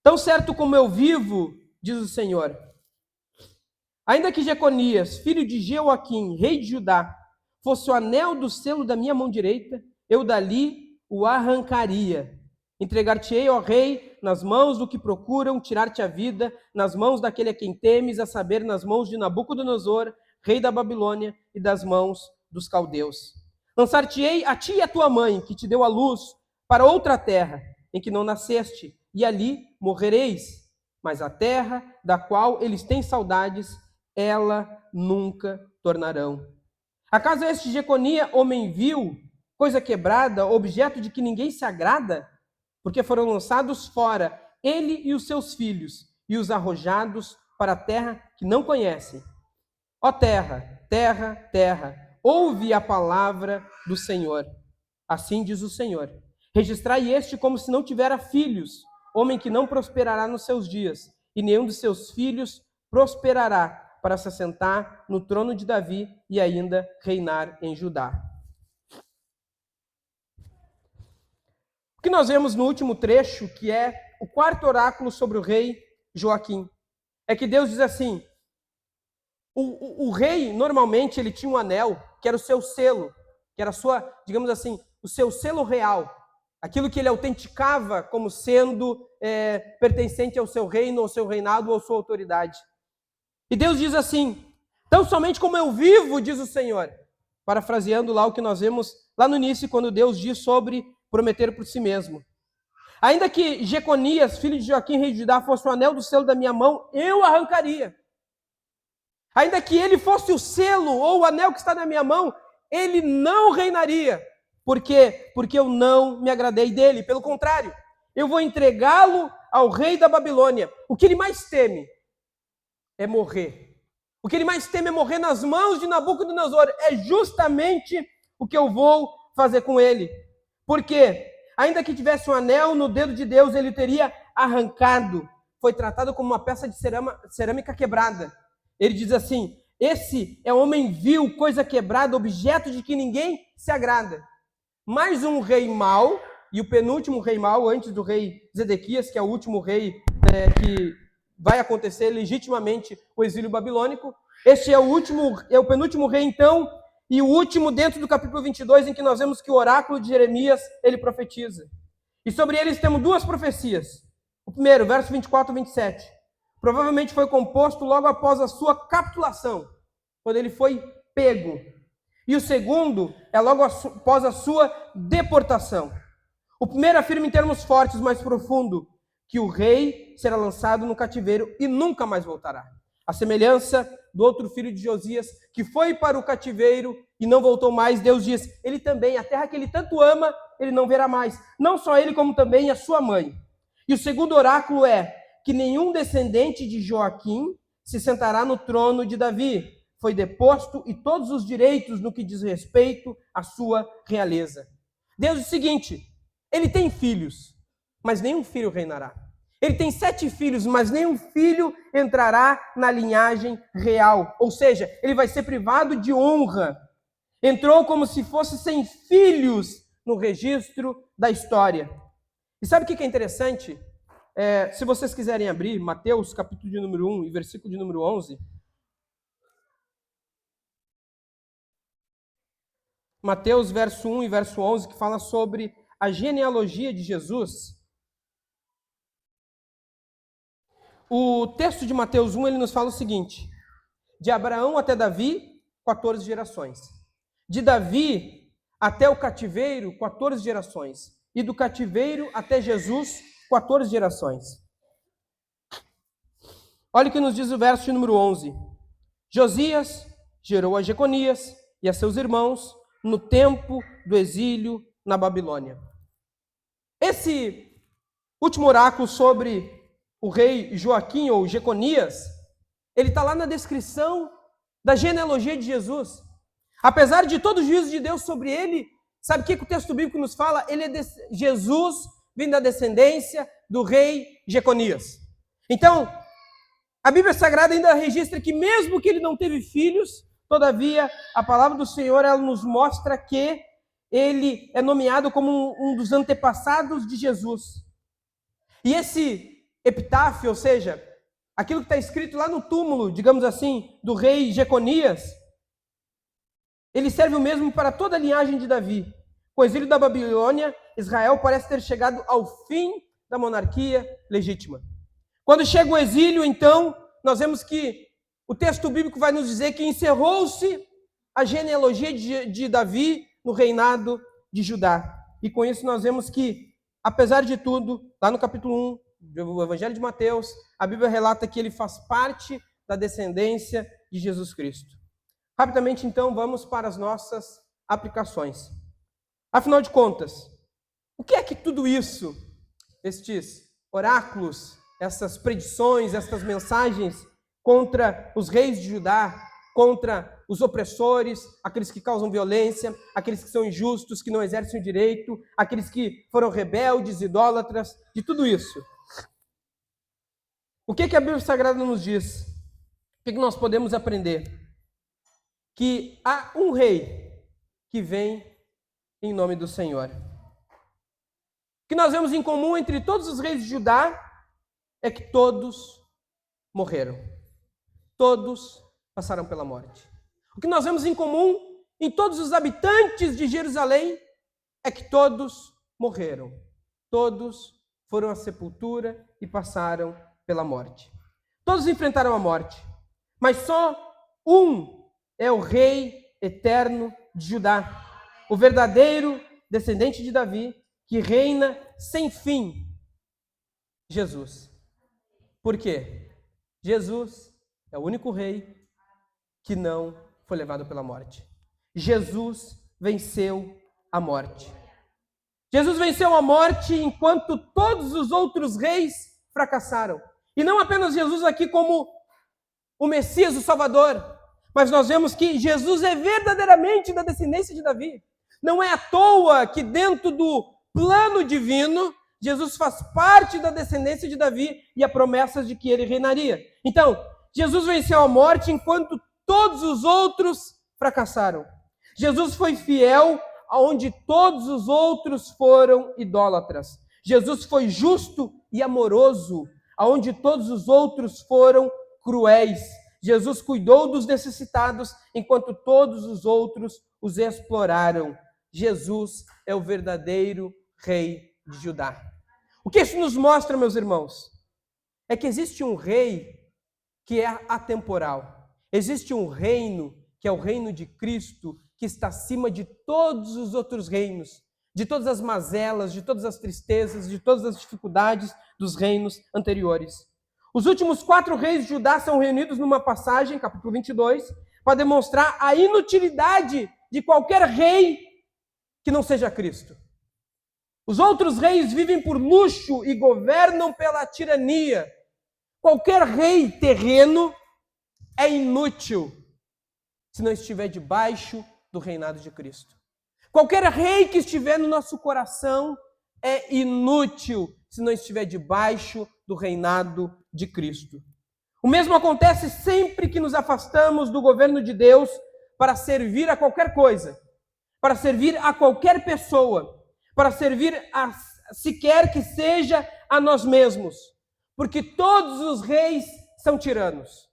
Speaker 1: Tão certo como eu vivo, diz o Senhor, ainda que Jeconias, filho de Joaquim, rei de Judá, fosse o anel do selo da minha mão direita, eu dali o arrancaria. Entregar-te-ei, ó rei, nas mãos do que procuram tirar-te a vida, nas mãos daquele a quem temes, a saber, nas mãos de Nabucodonosor, rei da Babilônia, e das mãos dos caldeus. Lançar-te-ei a ti e a tua mãe, que te deu a luz, para outra terra, em que não nasceste, e ali morrereis. Mas a terra da qual eles têm saudades, ela nunca tornarão. Acaso este Jeconia, homem vil, coisa quebrada, objeto de que ninguém se agrada? Porque foram lançados fora, ele e os seus filhos, e os arrojados para a terra que não conhecem. Ó terra, terra, terra, ouve a palavra do Senhor. Assim diz o Senhor: registrai este como se não tivera filhos, homem que não prosperará nos seus dias, e nenhum de seus filhos prosperará para se assentar no trono de Davi e ainda reinar em Judá. O que nós vemos no último trecho, que é o quarto oráculo sobre o rei Joaquim. É que Deus diz assim, o rei, normalmente, ele tinha um anel, que era o seu selo, que era a sua, digamos assim, o seu selo real, aquilo que ele autenticava como sendo pertencente ao seu reino, ao seu reinado ou à sua autoridade. E Deus diz assim, tão somente como eu vivo, diz o Senhor, parafraseando lá o que nós vemos lá no início, quando Deus diz sobre prometer por si mesmo. Ainda que Jeconias, filho de Joaquim, rei de Judá, fosse o anel do selo da minha mão, eu arrancaria. Ainda que ele fosse o selo ou o anel que está na minha mão, ele não reinaria. Por quê? Porque eu não me agradei dele. Pelo contrário, eu vou entregá-lo ao rei da Babilônia. O que ele mais teme é morrer. O que ele mais teme é morrer nas mãos de Nabucodonosor. É justamente o que eu vou fazer com ele. Por quê? Ainda que tivesse um anel no dedo de Deus, ele teria arrancado. Foi tratado como uma peça de cerâmica quebrada. Ele diz assim, esse é homem vil, coisa quebrada, objeto de que ninguém se agrada. Mais um rei mau, e o penúltimo rei mau, antes do rei Zedequias, que é o último rei que vai acontecer legitimamente o exílio babilônico. Este é o penúltimo rei, então, e o último dentro do capítulo 22, em que nós vemos que o oráculo de Jeremias, ele profetiza. E sobre eles temos duas profecias. O primeiro, verso 24 e 27. Provavelmente foi composto logo após a sua capitulação, quando ele foi pego. E o segundo é logo após a sua deportação. O primeiro afirma em termos fortes, mais profundo, que o rei será lançado no cativeiro e nunca mais voltará. A semelhança do outro filho de Josias, que foi para o cativeiro e não voltou mais, Deus diz, ele também, a terra que ele tanto ama, ele não verá mais. Não só ele, como também a sua mãe. E o segundo oráculo é que nenhum descendente de Joaquim se sentará no trono de Davi. Foi deposto e todos os direitos no que diz respeito à sua realeza. Deus diz o seguinte, ele tem filhos, mas nenhum filho reinará. Ele tem 7 filhos, mas nenhum filho entrará na linhagem real. Ou seja, ele vai ser privado de honra. Entrou como se fosse sem filhos no registro da história. E sabe o que é interessante? Se vocês quiserem abrir, Mateus, capítulo de número 1 e versículo de número 11. Mateus, verso 1 e verso 11, que fala sobre a genealogia de Jesus. O texto de Mateus 1, ele nos fala o seguinte, de Abraão até Davi, 14 gerações. De Davi até o cativeiro, 14 gerações. E do cativeiro até Jesus, 14 gerações. Olha o que nos diz o verso de número 11. Josias gerou a Jeconias e a seus irmãos no tempo do exílio na Babilônia. Esse último oráculo sobre o rei Joaquim ou Jeconias, ele está lá na descrição da genealogia de Jesus. Apesar de todo o juízo de Deus sobre ele, sabe o que o texto bíblico nos fala? Jesus vem da descendência do rei Jeconias. Então, a Bíblia Sagrada ainda registra que mesmo que ele não teve filhos, todavia, a palavra do Senhor ela nos mostra que ele é nomeado como um dos antepassados de Jesus. E esse epitáfio, ou seja, aquilo que está escrito lá no túmulo, digamos assim, do rei Jeconias, ele serve o mesmo para toda a linhagem de Davi. Com o exílio da Babilônia, Israel parece ter chegado ao fim da monarquia legítima. Quando chega o exílio, então, nós vemos que o texto bíblico vai nos dizer que encerrou-se a genealogia de Davi no reinado de Judá. E com isso nós vemos que, apesar de tudo, lá no capítulo 1 do Evangelho de Mateus, a Bíblia relata que ele faz parte da descendência de Jesus Cristo. Rapidamente, então, vamos para as nossas aplicações. Afinal de contas, o que é que tudo isso, estes oráculos, essas predições, essas mensagens contra os reis de Judá, contra os opressores, aqueles que causam violência, aqueles que são injustos, que não exercem o direito, aqueles que foram rebeldes, idólatras, de tudo isso. O que a Bíblia Sagrada nos diz? O que nós podemos aprender? Que há um rei que vem em nome do Senhor. O que nós vemos em comum entre todos os reis de Judá é que todos morreram. Todos passaram pela morte. O que nós vemos em comum em todos os habitantes de Jerusalém é que todos morreram. Todos foram à sepultura e passaram pela morte. Todos enfrentaram a morte, mas só um é o Rei eterno de Judá, o verdadeiro descendente de Davi, que reina sem fim, Jesus. Por quê? Jesus é o único rei que não foi levado pela morte. Jesus venceu a morte. Jesus venceu a morte enquanto todos os outros reis fracassaram. E não apenas Jesus aqui como o Messias, o Salvador, mas nós vemos que Jesus é verdadeiramente da descendência de Davi. Não é à toa que dentro do plano divino, Jesus faz parte da descendência de Davi e a promessa de que ele reinaria. Então, Jesus venceu a morte enquanto todos os outros fracassaram. Jesus foi fiel aonde todos os outros foram idólatras. Jesus foi justo e amoroso aonde todos os outros foram cruéis. Jesus cuidou dos necessitados enquanto todos os outros os exploraram. Jesus é o verdadeiro rei de Judá. O que isso nos mostra, meus irmãos? É que existe um rei que é atemporal. Existe um reino que é o reino de Cristo, que está acima de todos os outros reinos, de todas as mazelas, de todas as tristezas, de todas as dificuldades dos reinos anteriores. Os últimos 4 reis de Judá são reunidos numa passagem, capítulo 22, para demonstrar a inutilidade de qualquer rei que não seja Cristo. Os outros reis vivem por luxo e governam pela tirania. Qualquer rei terreno é inútil se não estiver debaixo do reinado de Cristo. Qualquer rei que estiver no nosso coração é inútil se não estiver debaixo do reinado de Cristo. O mesmo acontece sempre que nos afastamos do governo de Deus para servir a qualquer coisa, para servir a qualquer pessoa, para servir a sequer que seja a nós mesmos, porque todos os reis são tiranos.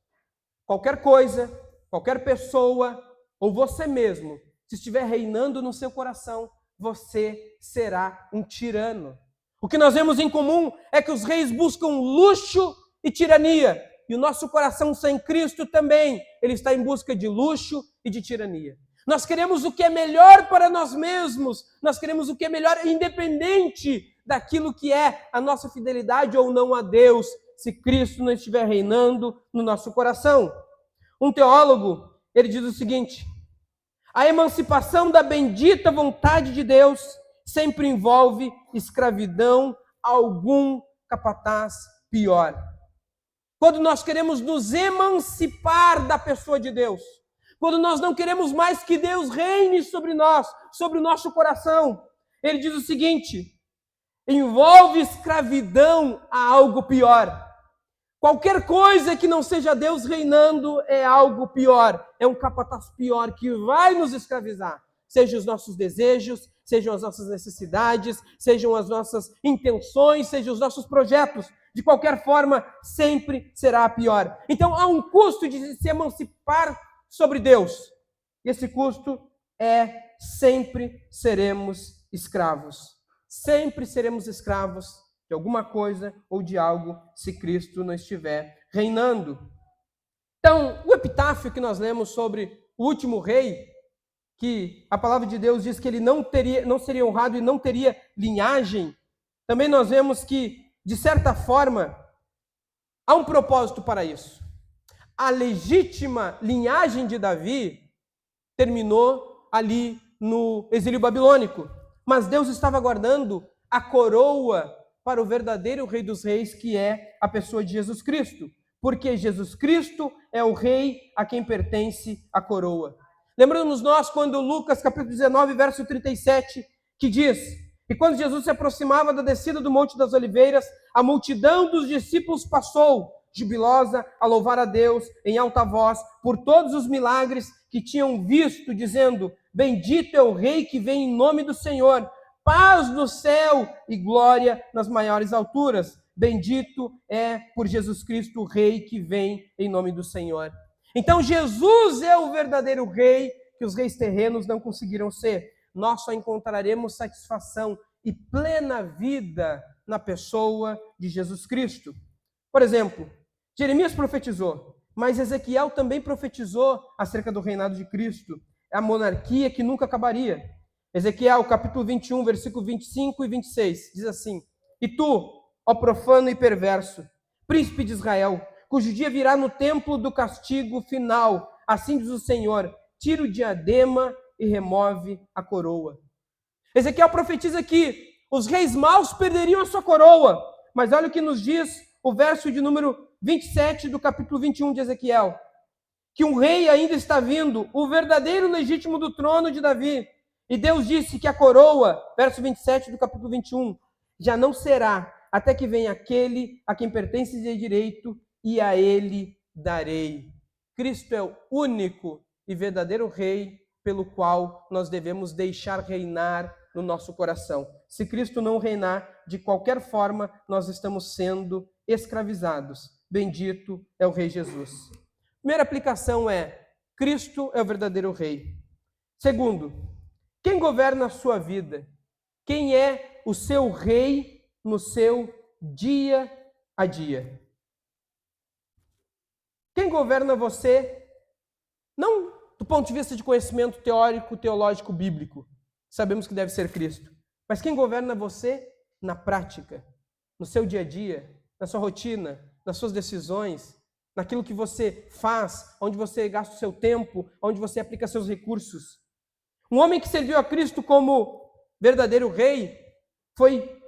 Speaker 1: Qualquer coisa, qualquer pessoa ou você mesmo, se estiver reinando no seu coração, você será um tirano. O que nós vemos em comum é que os reis buscam luxo e tirania, e o nosso coração sem Cristo também, ele está em busca de luxo e de tirania. Nós queremos o que é melhor para nós mesmos, nós queremos o que é melhor independente daquilo que é a nossa fidelidade ou não a Deus, se Cristo não estiver reinando no nosso coração. Um teólogo, ele diz o seguinte: a emancipação da bendita vontade de Deus sempre envolve escravidão a algum capataz pior. Quando nós queremos nos emancipar da pessoa de Deus, quando nós não queremos mais que Deus reine sobre nós, sobre o nosso coração, ele diz o seguinte: envolve escravidão a algo pior. Qualquer coisa que não seja Deus reinando é algo pior, é um capataz pior que vai nos escravizar. Sejam os nossos desejos, sejam as nossas necessidades, sejam as nossas intenções, sejam os nossos projetos. De qualquer forma, sempre será pior. Então, há um custo de se emancipar sobre Deus. E esse custo é sempre seremos escravos. Sempre seremos escravos de alguma coisa ou de algo se Cristo não estiver reinando. Então, o epitáfio que nós lemos sobre o último rei, que a palavra de Deus diz que ele não seria honrado e não teria linhagem, também nós vemos que, de certa forma, há um propósito para isso. A legítima linhagem de Davi terminou ali no exílio babilônico, mas Deus estava guardando a coroa para o verdadeiro Rei dos Reis, que é a pessoa de Jesus Cristo, porque Jesus Cristo é o Rei a quem pertence a coroa. Lembramos nós quando Lucas capítulo 19, verso 37, que diz: e quando Jesus se aproximava da descida do Monte das Oliveiras, a multidão dos discípulos passou, jubilosa, a louvar a Deus em alta voz, por todos os milagres que tinham visto, dizendo: bendito é o Rei que vem em nome do Senhor, paz no céu e glória nas maiores alturas. bendito é por Jesus Cristo, o Rei que vem em nome do Senhor. Então Jesus é o verdadeiro Rei que os reis terrenos não conseguiram ser. Nós só encontraremos satisfação e plena vida na pessoa de Jesus Cristo. Por exemplo, Jeremias profetizou, mas Ezequiel também profetizou acerca do reinado de Cristo, a monarquia que nunca acabaria. Ezequiel, capítulo 21, versículo 25 e 26, diz assim: E tu, ó profano e perverso, príncipe de Israel, cujo dia virá no templo do castigo final, assim diz o Senhor, tira o diadema e remove a coroa. Ezequiel profetiza que os reis maus perderiam a sua coroa, mas olha o que nos diz o verso de número 27 do capítulo 21 de Ezequiel, que um rei ainda está vindo, o verdadeiro legítimo do trono de Davi, e Deus disse que a coroa, verso 27 do capítulo 21, já não será, até que venha aquele a quem pertence de direito, e a ele darei. Cristo é o único e verdadeiro rei pelo qual nós devemos deixar reinar no nosso coração. Se Cristo não reinar, de qualquer forma, nós estamos sendo escravizados. Bendito é o Rei Jesus. Primeira aplicação é: Cristo é o verdadeiro Rei. Segundo, quem governa a sua vida? Quem é o seu Rei no seu dia a dia? Quem governa você, não do ponto de vista de conhecimento teórico, teológico, bíblico, sabemos que deve ser Cristo, mas quem governa você na prática, no seu dia a dia, na sua rotina, nas suas decisões, naquilo que você faz, onde você gasta o seu tempo, onde você aplica seus recursos. Um homem que serviu a Cristo como verdadeiro rei foi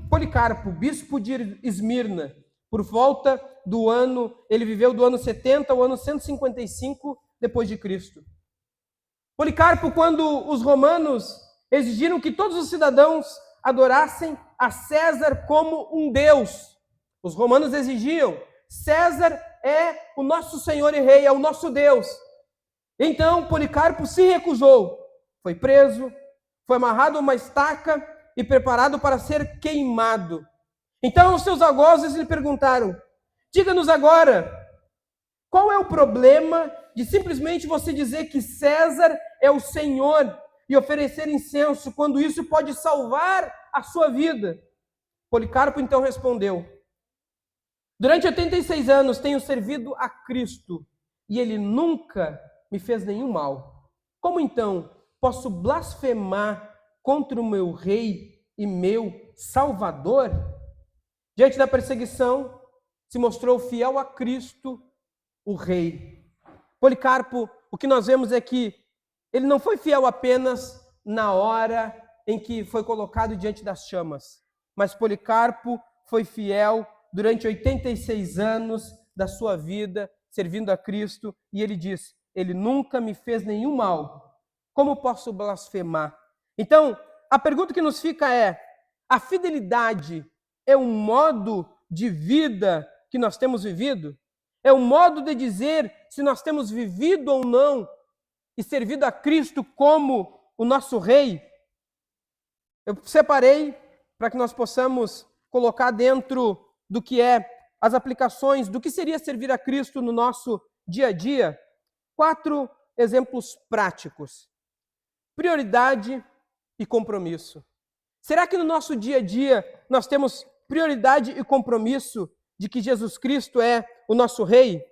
Speaker 1: Policarpo, bispo de Esmirna. Por volta do ano, ele viveu do ano 70 ao ano 155 depois de Cristo. Policarpo, quando os romanos exigiram que todos os cidadãos adorassem a César como um deus, os romanos exigiam: César é o nosso Senhor e Rei, é o nosso Deus. Então Policarpo se recusou, foi preso, foi amarrado a uma estaca e preparado para ser queimado. Então os seus algozes lhe perguntaram: diga-nos agora, qual é o problema de simplesmente você dizer que César é o Senhor e oferecer incenso, quando isso pode salvar a sua vida? Policarpo então respondeu: durante 86 anos tenho servido a Cristo e ele nunca me fez nenhum mal. Como então posso blasfemar contra o meu Rei e meu Salvador? Diante da perseguição, se mostrou fiel a Cristo, o Rei. Policarpo, o que nós vemos é que ele não foi fiel apenas na hora em que foi colocado diante das chamas, mas Policarpo foi fiel durante 86 anos da sua vida, servindo a Cristo, e ele diz: ele nunca me fez nenhum mal. Como posso blasfemar? Então, a pergunta que nos fica é: a fidelidade é um modo de vida que nós temos vivido? É um modo de dizer se nós temos vivido ou não e servido a Cristo como o nosso Rei? Eu separei para que nós possamos colocar dentro do que é as aplicações do que seria servir a Cristo no nosso dia a dia 4 exemplos práticos. Prioridade e compromisso. Será que no nosso dia a dia nós temos prioridade e compromisso de que Jesus Cristo é o nosso Rei?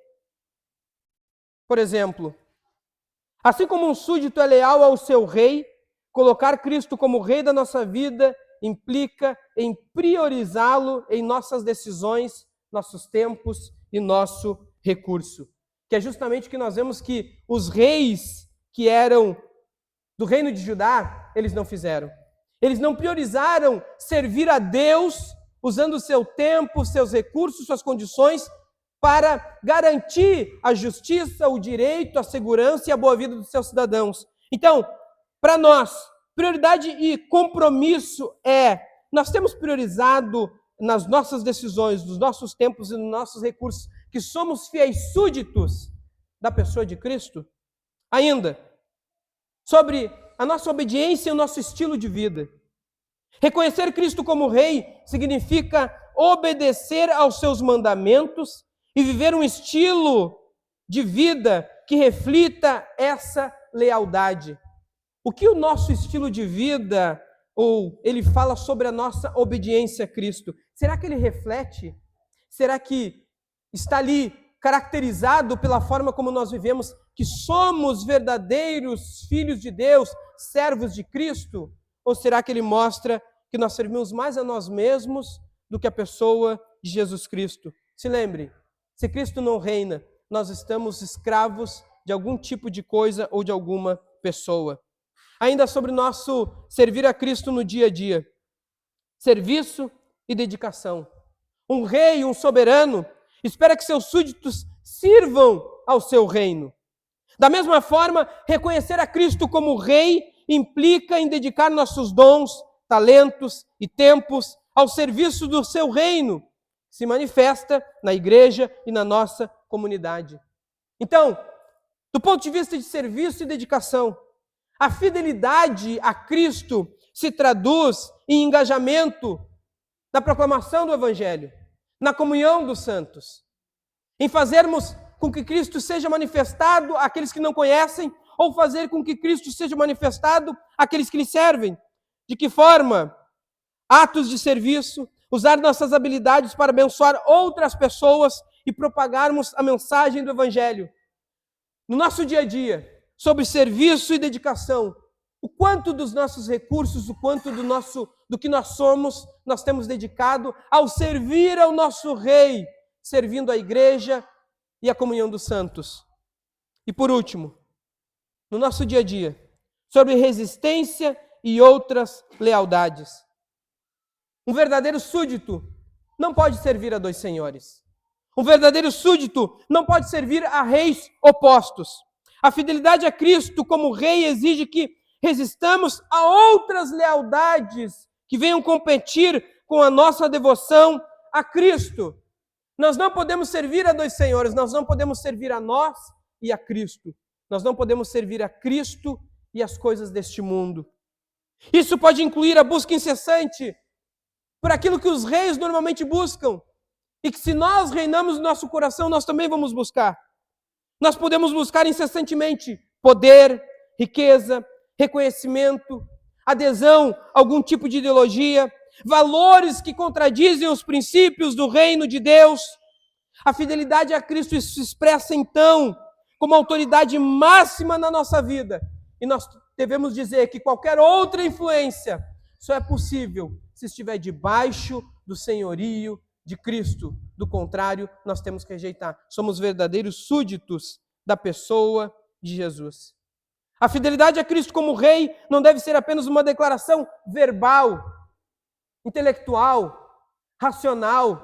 Speaker 1: Por exemplo, assim como um súdito é leal ao seu rei, colocar Cristo como Rei da nossa vida implica em priorizá-lo em nossas decisões, nossos tempos e nosso recurso. Que é justamente o que nós vemos que os reis que eram do reino de Judá, eles não fizeram. Eles não priorizaram servir a Deus usando o seu tempo, seus recursos, suas condições para garantir a justiça, o direito, a segurança e a boa vida dos seus cidadãos. Então, para nós, prioridade e compromisso nós temos priorizado nas nossas decisões, nos nossos tempos e nos nossos recursos, que somos fiéis súditos da pessoa de Cristo? Ainda, sobre a nossa obediência e o nosso estilo de vida. Reconhecer Cristo como Rei significa obedecer aos seus mandamentos e viver um estilo de vida que reflita essa lealdade. O que o nosso estilo de vida, ou ele fala sobre a nossa obediência a Cristo, será que ele reflete? Será que está ali caracterizado pela forma como nós vivemos, que somos verdadeiros filhos de Deus, servos de Cristo? Ou será que ele mostra que nós servimos mais a nós mesmos do que a pessoa de Jesus Cristo? Se lembre, se Cristo não reina, nós estamos escravos de algum tipo de coisa ou de alguma pessoa. Ainda sobre nosso servir a Cristo no dia a dia. Serviço e dedicação. Um rei, um soberano, espera que seus súditos sirvam ao seu reino. Da mesma forma, reconhecer a Cristo como rei implica em dedicar nossos dons, talentos e tempos ao serviço do seu reino, que se manifesta na igreja e na nossa comunidade. Então, do ponto de vista de serviço e dedicação, a fidelidade a Cristo se traduz em engajamento na proclamação do Evangelho, na comunhão dos santos, em fazermos com que Cristo seja manifestado àqueles que não conhecem, ou fazer com que Cristo seja manifestado àqueles que lhe servem. De que forma? Atos de serviço, usar nossas habilidades para abençoar outras pessoas e propagarmos a mensagem do Evangelho. No nosso dia a dia, sobre serviço e dedicação, o quanto dos nossos recursos, o quanto do que nós somos, nós temos dedicado ao servir ao nosso Rei, servindo a igreja e a comunhão dos santos. E por último, no nosso dia a dia, sobre resistência e outras lealdades. Um verdadeiro súdito não pode servir a dois senhores. Um verdadeiro súdito não pode servir a reis opostos. A fidelidade a Cristo como rei exige que resistamos a outras lealdades que venham competir com a nossa devoção a Cristo. Nós não podemos servir a dois senhores, nós não podemos servir a nós e a Cristo. Nós não podemos servir a Cristo e as coisas deste mundo. Isso pode incluir a busca incessante por aquilo que os reis normalmente buscam, e que se nós reinamos no nosso coração, nós também vamos buscar. Nós podemos buscar incessantemente poder, riqueza, reconhecimento, adesão a algum tipo de ideologia, valores que contradizem os princípios do reino de Deus. A fidelidade a Cristo se expressa então como autoridade máxima na nossa vida. E nós devemos dizer que qualquer outra influência só é possível se estiver debaixo do senhorio de Cristo. Do contrário, nós temos que rejeitar. Somos verdadeiros súditos da pessoa de Jesus. A fidelidade a Cristo como rei não deve ser apenas uma declaração verbal, intelectual, racional,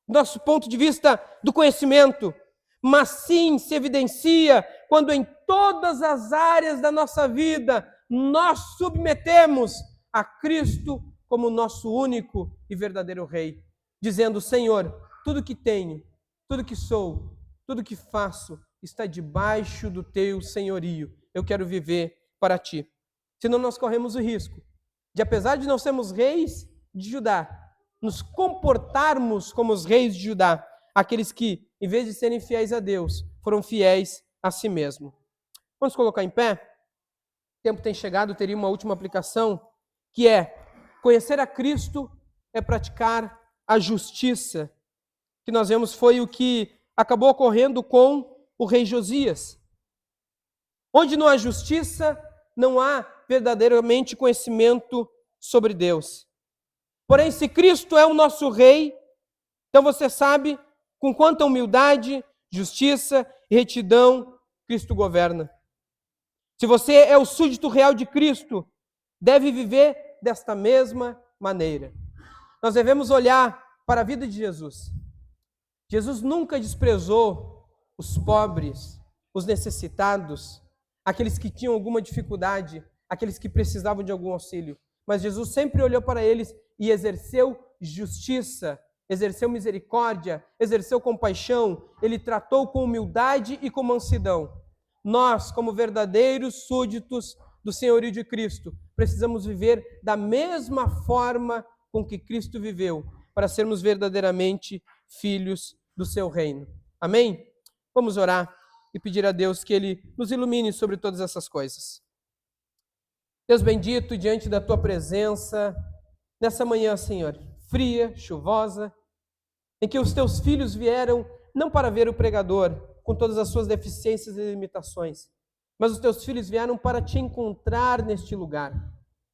Speaker 1: do nosso ponto de vista do conhecimento, mas sim se evidencia quando em todas as áreas da nossa vida nós submetemos a Cristo como nosso único e verdadeiro rei, dizendo: Senhor, tudo que tenho, tudo que sou, tudo que faço está debaixo do teu senhorio. Eu quero viver para ti. Senão nós corremos o risco de, apesar de não sermos reis de Judá, nos comportarmos como os reis de Judá, aqueles que, em vez de serem fiéis a Deus, foram fiéis a si mesmo. Vamos colocar em pé? O tempo tem chegado, teria uma última aplicação, que é: conhecer a Cristo é praticar a justiça, que nós vemos foi o que acabou ocorrendo com o rei Josias. Onde não há justiça, não há verdadeiramente conhecimento sobre Deus. Porém, se Cristo é o nosso rei, então você sabe com quanta humildade, justiça e retidão Cristo governa. Se você é o súdito real de Cristo, deve viver desta mesma maneira. Nós devemos olhar para a vida de Jesus. Jesus nunca desprezou os pobres, os necessitados, aqueles que tinham alguma dificuldade, aqueles que precisavam de algum auxílio. Mas Jesus sempre olhou para eles e exerceu justiça, exerceu misericórdia, exerceu compaixão. Ele tratou com humildade e com mansidão. Nós, como verdadeiros súditos do senhorio de Cristo, precisamos viver da mesma forma com que Cristo viveu, para sermos verdadeiramente filhos do seu reino. Amém? Vamos orar e pedir a Deus que Ele nos ilumine sobre todas essas coisas. Deus bendito, diante da Tua presença, nessa manhã, Senhor, fria, chuvosa, em que os Teus filhos vieram não para ver o pregador, com todas as suas deficiências e limitações, mas os Teus filhos vieram para Te encontrar neste lugar,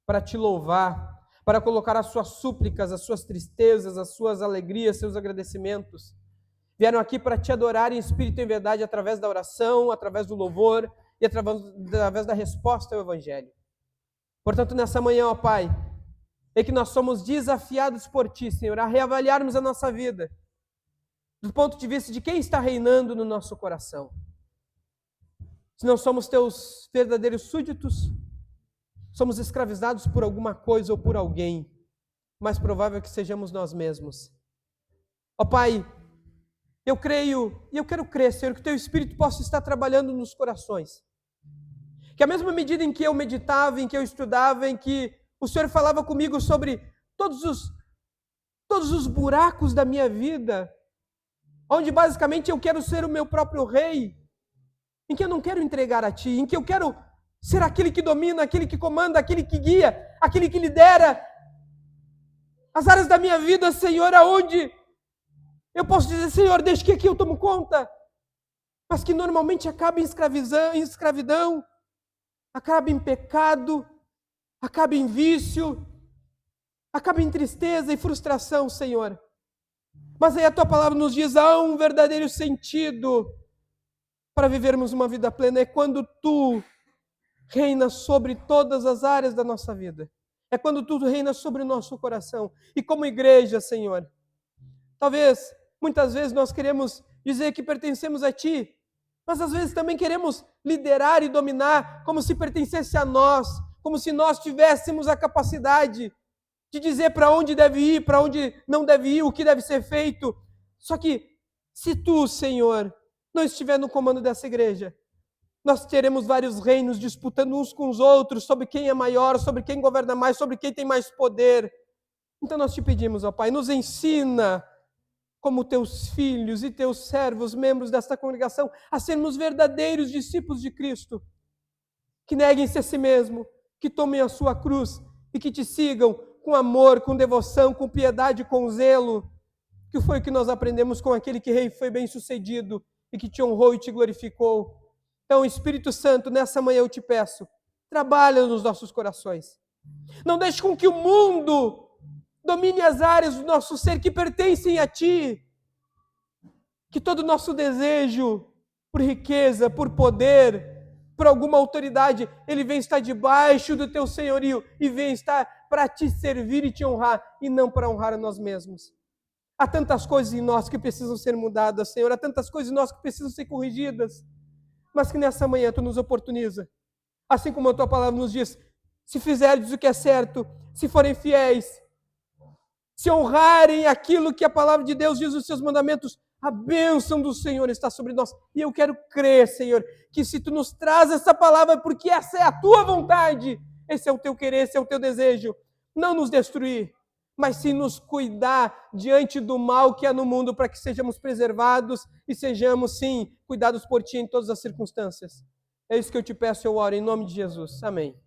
Speaker 1: para Te louvar, para colocar as Suas súplicas, as Suas tristezas, as Suas alegrias, seus agradecimentos. Vieram aqui para Te adorar em espírito e em verdade, através da oração, através do louvor e através da resposta ao Evangelho. Portanto, nessa manhã, ó Pai, é que nós somos desafiados por Ti, Senhor, a reavaliarmos a nossa vida, do ponto de vista de quem está reinando no nosso coração. Se não somos Teus verdadeiros súditos, somos escravizados por alguma coisa ou por alguém, mais provável que sejamos nós mesmos. Ó Pai, eu creio e eu quero crer, Senhor, que o Teu Espírito possa estar trabalhando nos corações. Que a mesma medida em que eu meditava, em que eu estudava, em que o Senhor falava comigo sobre todos os buracos da minha vida, onde basicamente eu quero ser o meu próprio rei, em que eu não quero entregar a Ti, em que eu quero ser aquele que domina, aquele que comanda, aquele que guia, aquele que lidera as áreas da minha vida, Senhor, aonde eu posso dizer, Senhor, deixa que aqui eu tomo conta, mas que normalmente acaba em escravidão, acaba em pecado, acaba em vício, acaba em tristeza e frustração, Senhor. Mas aí a Tua palavra nos diz, há um verdadeiro sentido para vivermos uma vida plena, é quando Tu reinas sobre todas as áreas da nossa vida, é quando Tu reinas sobre o nosso coração. E como igreja, Senhor, talvez, muitas vezes nós queremos dizer que pertencemos a Ti, mas às vezes também queremos liderar e dominar como se pertencesse a nós, como se nós tivéssemos a capacidade de dizer para onde deve ir, para onde não deve ir, o que deve ser feito. Só que se Tu, Senhor, não estiver no comando dessa igreja, nós teremos vários reinos disputando uns com os outros sobre quem é maior, sobre quem governa mais, sobre quem tem mais poder. Então nós Te pedimos, ó Pai, nos ensina como Teus filhos e Teus servos, membros desta congregação, a sermos verdadeiros discípulos de Cristo, que neguem-se a si mesmo, que tomem a sua cruz e que Te sigam com amor, com devoção, com piedade, com zelo, que foi o que nós aprendemos com aquele que rei foi bem sucedido e que Te honrou e Te glorificou. Então, Espírito Santo, nessa manhã eu Te peço, trabalha nos nossos corações. Não deixe com que o mundo domine as áreas do nosso ser que pertencem a Ti. Que todo o nosso desejo por riqueza, por poder, por alguma autoridade, ele vem estar debaixo do Teu senhorio e vem estar para Te servir e Te honrar, e não para honrar a nós mesmos. Há tantas coisas em nós que precisam ser mudadas, Senhor, há tantas coisas em nós que precisam ser corrigidas, mas que nessa manhã Tu nos oportuniza. Assim como a Tua palavra nos diz, se fizerdes o que é certo, se forem fiéis, se honrarem aquilo que a palavra de Deus diz nos seus mandamentos, a bênção do Senhor está sobre nós. E eu quero crer, Senhor, que se Tu nos traz essa palavra, porque essa é a Tua vontade, esse é o Teu querer, esse é o Teu desejo, não nos destruir, mas sim nos cuidar diante do mal que há no mundo, para que sejamos preservados e sejamos, sim, cuidados por Ti em todas as circunstâncias. É isso que eu Te peço, eu oro em nome de Jesus. Amém.